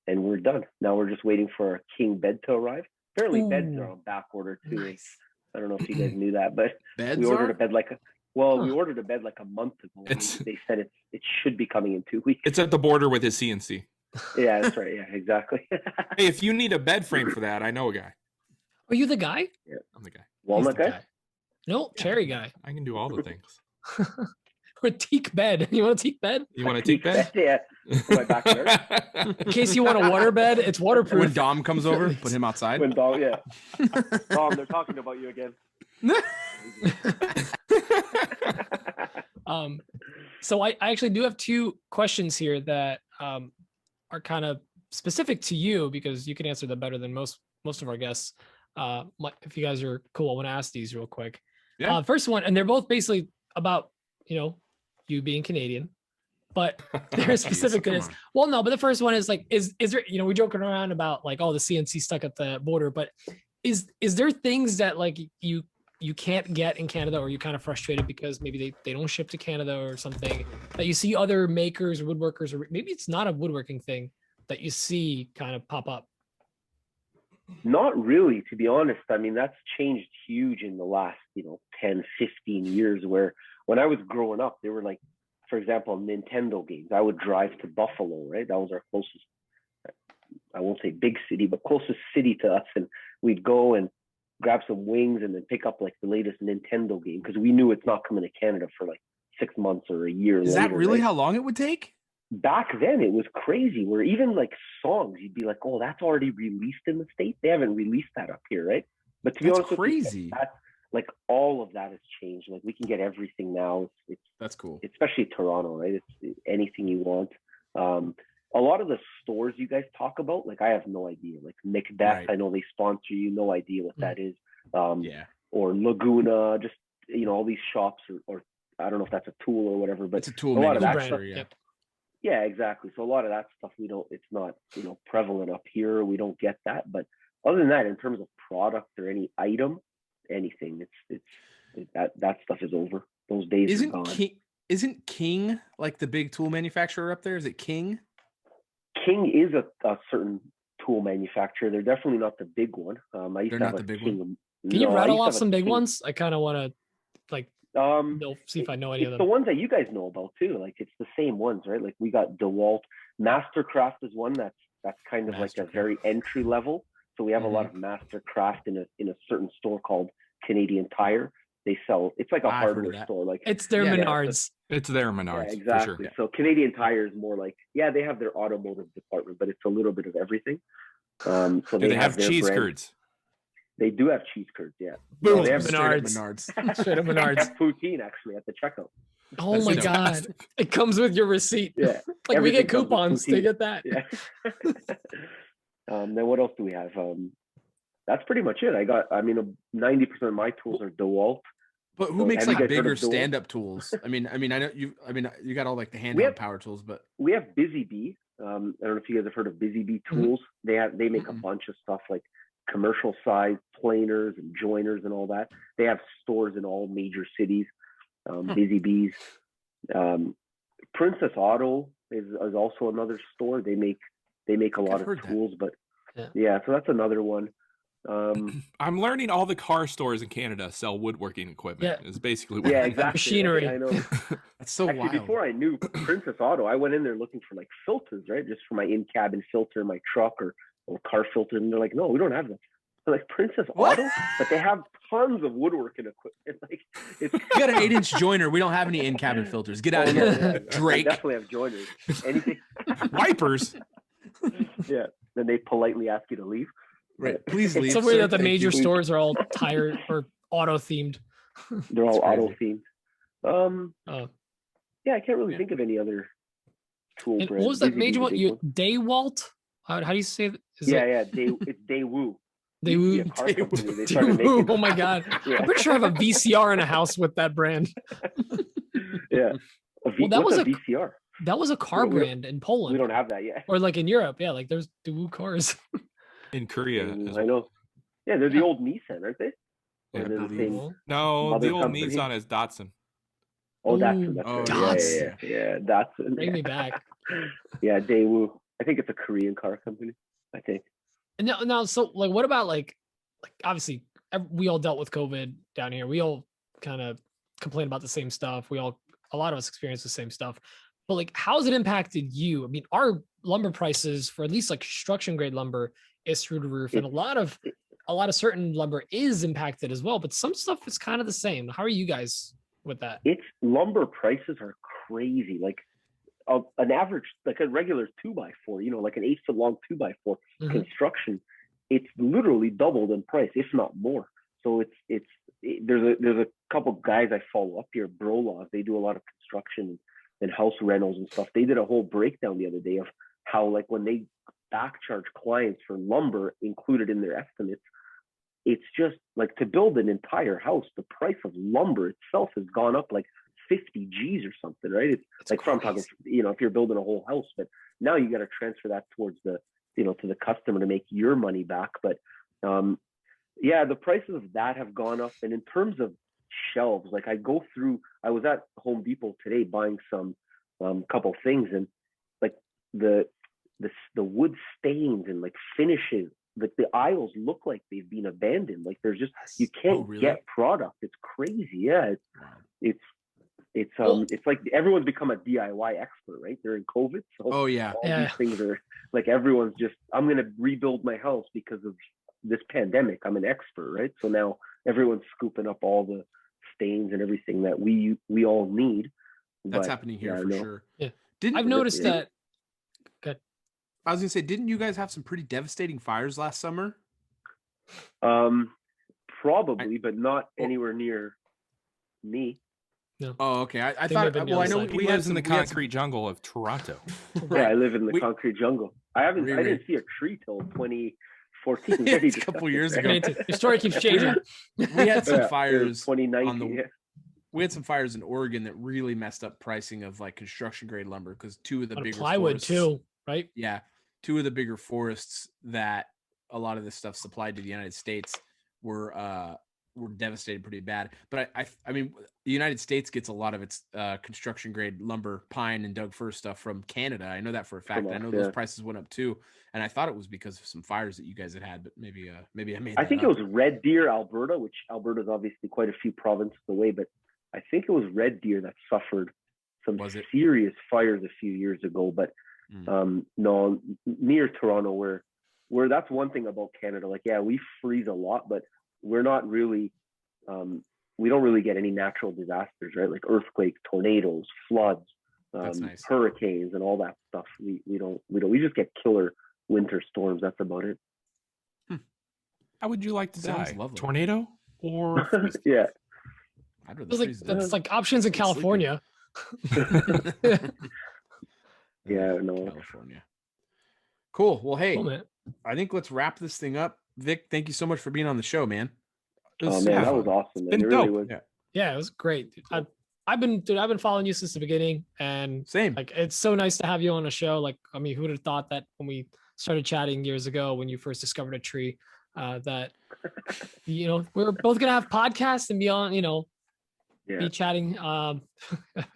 and we're done. Now we're just waiting for our king bed to arrive. Apparently beds are on back order too. Nice. I don't know if you guys knew that, but we ordered a bed we ordered a bed like a month ago. They said it should be coming in 2 weeks. It's at the border with his CNC. Yeah, that's right. Yeah, exactly. Hey, if you need a bed frame for that, I know a guy. Are you the guy? Yeah, I'm the guy. Walnut guy? No, cherry guy. I can do all the things. Or a teak bed. You want a teak bed? You want a teak bed? Yeah. My backyard. In case you want a water bed, it's waterproof. When Dom comes over, put him outside. When Dom, Dom, they're talking about you again. So I actually do have two questions here that are kind of specific to you, because you can answer that better than most of our guests. If you guys are cool, I want to ask these real quick. Yeah. First one, and they're both basically about, you being Canadian, but they're specific to this. Well, no, but the first one is like, is there, we're joking around about like, oh, the CNC stuck at the border, but is there things that like you can't get in Canada, or you kind of frustrated because maybe they don't ship to Canada or something, that you see other makers or woodworkers, or maybe it's not a woodworking thing that you see kind of pop up? Not really, to be honest. I mean, that's changed huge in the last, 10, 15 years, where when I was growing up, they were like, for example, Nintendo games. I would drive to Buffalo, right? That was our closest, I won't say big city, but closest city to us. And we'd go and grab some wings and then pick up like the latest Nintendo game, because we knew it's not coming to Canada for like 6 months or a year later. Is that really right? how long it would take? Back then it was crazy, where even like songs, you'd be like, oh, that's already released in the States. They haven't released that up here, right? But to be honest, crazy. That's like all of that has changed. Like we can get everything now. That's cool. Especially Toronto, right? It's anything you want. A lot of the stores you guys talk about, like I have no idea. Like Macbeth, right. I know they sponsor you, no idea what that is. Or Laguna, just all these shops, or I don't know if that's a tool or whatever, but it's a tool. A lot of that stuff, yeah, exactly. So a lot of that stuff it's not prevalent up here. We don't get that. But other than that, in terms of product or any item, anything, that stuff is over. Those days are gone. Isn't King like the big tool manufacturer up there? Is it King? King is a certain tool manufacturer. They're definitely not the big one. I used They're to not have the big King. one. Can you rattle off some big ones? I kind of want to see if I know any of them. It's the ones that you guys know about too. Like it's the same ones, right? Like we got DeWalt. Mastercraft is one that's kind of like a very entry level. So we have a lot of Mastercraft in a certain store called Canadian Tire. They sell. It's like a hardware store. Like it's their Menards. It's their Menards. Yeah, exactly. For sure. So Canadian Tire is more like they have their automotive department, but it's a little bit of everything. So they have cheese brand. Curds. They do have cheese curds, yeah. Boom, they have Menards. Straight up They Menards. have poutine actually at the checkout. Oh my God. It comes with your receipt. Yeah. Like we get coupons to get that. Yeah. Then what else do we have? That's pretty much it. 90% of my tools are DeWalt. But who makes like bigger stand-up tools? I know you got all like the handheld power tools, but we have Busy Bee. I don't know if you guys have heard of Busy Bee tools. They make a bunch of stuff like commercial size planers and joiners and all that. They have stores in all major cities. Busy Bees. Princess Auto is also another store. They make a lot of tools, but so that's another one. I'm learning all the car stores in Canada sell woodworking equipment. Is basically what exactly. Machinery. I know. That's so wild. Before I knew Princess Auto, I went in there looking for like filters, right? Just for my in-cabin filter in my truck or car filter, and they're like, no, we don't have them. They're like, Princess Auto, but they have tons of woodworking equipment. Like, you got an 8-inch joiner. We don't have any in-cabin filters. Get out of here, Drake. I definitely have joiners. Anything. Wipers. Yeah. Then they politely ask you to leave. Right. Please leave. It's so weird that the major stores are all tire or auto themed. They're all auto themed. I can't really think of any other tool brands. What was that major one? DeWalt? How do you say it? It's Daewoo. Daewoo. Oh my God. I'm pretty sure I have a VCR in a house with that brand. Yeah. That was a VCR. That was a car brand in Poland. We don't have that yet. Or like in Europe. Yeah, like there's Daewoo cars. In Korea. I know. Yeah, they're the old Nissan, aren't they? No, the old company. Nissan is Datsun. Oh, Datsun. Datsun. Yeah, Datsun. Bring me back. Yeah, Daewoo. I think it's a Korean car company. I think. And now, so like, what about like obviously we all dealt with COVID down here. We all kind of complain about the same stuff. A lot of us experience the same stuff. But like, how has it impacted you? I mean, our lumber prices for at least like construction grade lumber is through the roof, and a lot of certain lumber is impacted as well. But some stuff is kind of the same. How are you guys with that? Lumber prices are crazy. Like an average, like a regular 2x4, like an 8-foot long 2x4 construction, it's literally doubled in price, if not more. So there's a couple guys I follow up here, Brolaws. They do a lot of construction and house rentals and stuff. They did a whole breakdown the other day of how, like, when they back charge clients for lumber included in their estimates. It's just like to build an entire house, the price of lumber itself has gone up like 50 G's or something, right? It's like, I'm talking, if you're building a whole house, but now you got to transfer that towards the, to the customer to make your money back. But the prices of that have gone up. And in terms of shelves, like I was at Home Depot today buying some couple things, and like the wood stains and like finishes, like the aisles look like they've been abandoned. Like there's just, you can't get product. It's crazy. Yeah. It's like everyone's become a DIY expert, right? They're in COVID. So all these things are like, everyone's just, I'm going to rebuild my house because of this pandemic. I'm an expert, right? So now everyone's scooping up all the stains and everything that we all need. That's happening here for sure. Yeah. I've noticed that. Good. I was gonna say, didn't you guys have some pretty devastating fires last summer? Probably, but not anywhere near me. No. Oh, okay. I thought. Well, I know we live in the concrete jungle of Toronto. Right. Yeah, I live in the concrete jungle. I didn't see a tree till 2014. It's a couple years ago. Your story keeps changing. We had some fires. 2019. We had some fires in Oregon that really messed up pricing of like construction grade lumber, because two of the bigger plywood too, right? Yeah, two of the bigger forests that a lot of this stuff supplied to the United States were devastated pretty bad. But I mean, the United States gets a lot of its construction grade lumber, pine and Doug fir stuff from Canada. I know that for a fact. I know those prices went up too, and I thought it was because of some fires that you guys had. But maybe I made. I think it was Red Deer, Alberta, which Alberta is obviously quite a few provinces away, but I think it was Red Deer that suffered some serious fires a few years ago. But no, near Toronto, where that's one thing about Canada. Like, yeah, we freeze a lot, but we're not really, we don't really get any natural disasters, right? Like earthquakes, tornadoes, floods, nice. Hurricanes, and all that stuff. We just get killer winter storms. That's about it. How would you like to die? Lovely. Tornado or yeah. That's like options in California. Yeah, no. California. Cool. Well, hey, I think let's wrap this thing up. Vic, thank you so much for being on the show, man. That was awesome. Man. It really was. Yeah, it was great. I've been following you since the beginning, and same. Like, it's so nice to have you on a show. Like, I mean, who would have thought that when we started chatting years ago, when you first discovered a tree, that we're both gonna have podcasts and be on, be chatting in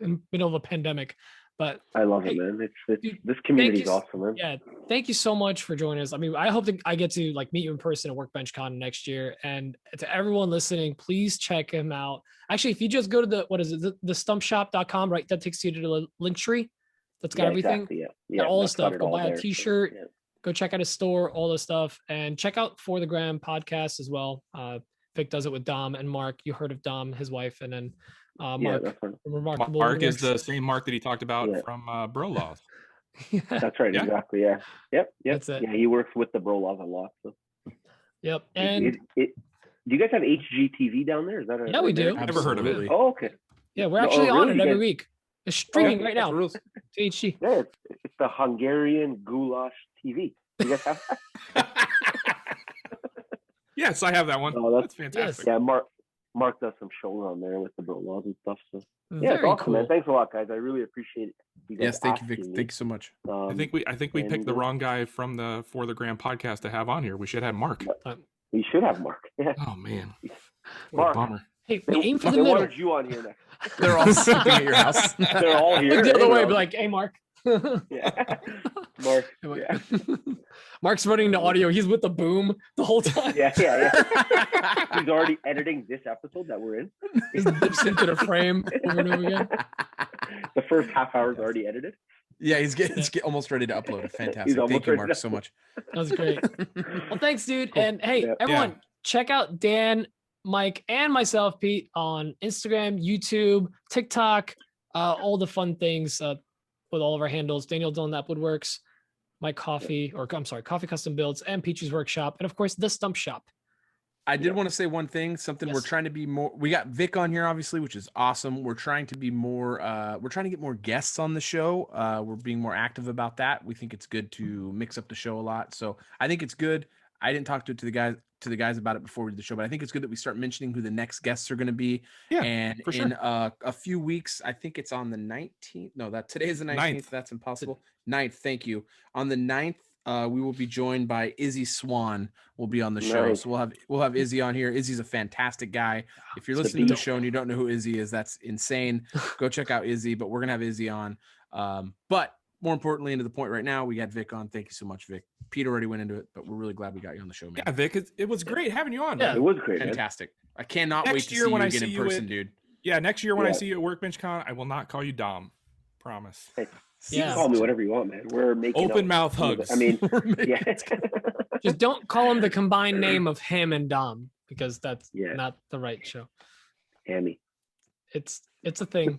the middle of a pandemic. But I love it, man. This community is awesome, man. Yeah, thank you so much for joining us. I mean, I hope that I get to like meet you in person at Workbench Con next year. And to everyone listening, please check him out. Actually, if you just go to the stumpshop.com, right, that takes you to the link tree. That's got everything. Exactly, yeah. All the stuff. Go buy a t-shirt. Yeah. Go check out his store, all the stuff, and check out For the Gram podcast as well. Vic does it with Dom and Mark. You heard of Dom, his wife, and then Mark. Remarkable. Mark is the same Mark that he talked about from Bro Laws. That's right, exactly. Yeah. Yep. That's it. Yeah, he works with the Bro Laws a lot. So. Yep. And do you guys have HGTV down there? Is that yeah, we do. I've never heard of it. Oh, okay. Yeah, we're actually on it every week. It's streaming right now to HG. Yeah, it's the Hungarian Goulash TV. You guys have that? Yes, I have that one. Oh, that's fantastic. Yeah, Mark does some shows on there with the Bro Laws and stuff. So yeah, it's awesome, man. Thanks a lot, guys. I really appreciate it. Yes, thank you, Vic. Thank you so much. I think we picked the wrong guy from the For the Gram podcast to have on here. We should have Mark. We should have Mark. Yeah. Oh man, Mark. Bummer. Hey, we aim for the middle. Wanted you on here next. They're all sleeping at your house. They're all here. Look the other way, be like, hey, Mark. Yeah. Mark. Yeah. Mark's running the audio. He's with the boom the whole time. Yeah. He's already editing this episode that we're in. He dips into the frame over and over again. The first half hour is already edited. Yeah, he's almost ready to upload. Fantastic. Thank you, Mark, so much. That was great. Well, thanks, dude. Cool. And hey, everyone, check out Dan, Mike, and myself, Pete, on Instagram, YouTube, TikTok, all the fun things with all of our handles. Daniel Dunlap Woodworks, Coffee Custom Builds, and Peachy's Workshop, and of course, the Stump Shop. I did want to say one thing, something we're Yes. trying to be more. We got Vic on here, obviously, which is awesome. We're trying to be more. We're trying to get more guests on the show. We're being more active about that. We think it's good to mix up the show a lot. So I think it's good. I didn't talk to the guys about it before we did the show, but I think it's good that we start mentioning who the next guests are going to be. Yeah, and for sure. in a few weeks, I think it's on the 19th. No, today's the 19th. 9th. That's impossible. 9th. Thank you. On the 9th. We will be joined by Izzy Swan. Will be on the show, Nice. so we'll have Izzy on here. Izzy's a fantastic guy. If you're The listening to the beast. show and you don't know who Izzy is, that's insane. Go check out Izzy. But we're gonna have Izzy on. But more importantly, into the point right now, we got Vic on. Thank you so much, Vic. Pete already went into it, but we're really glad we got you on the show, man. Yeah, Vic, it was great having you on. Yeah. Man. It was great, man. Fantastic. I cannot Next wait to year see you when I again see in you person, at- dude. Yeah, next year when I Yeah. see you at Workbench Con, I will not call you Dom. Promise. Hey, Yeah. you can call me whatever you want, man. We're making Open out. mouth hugs. I mean, We're making yeah. Just don't call him the combined name of Ham and Dom because that's Yeah. not the right show. Hammy. It's a thing.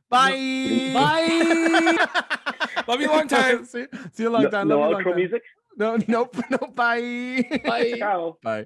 Bye. Bye. Love you long time. See you a long time. No Love you a long outro time. music? No, nope. Bye. Bye. Ciao. Bye.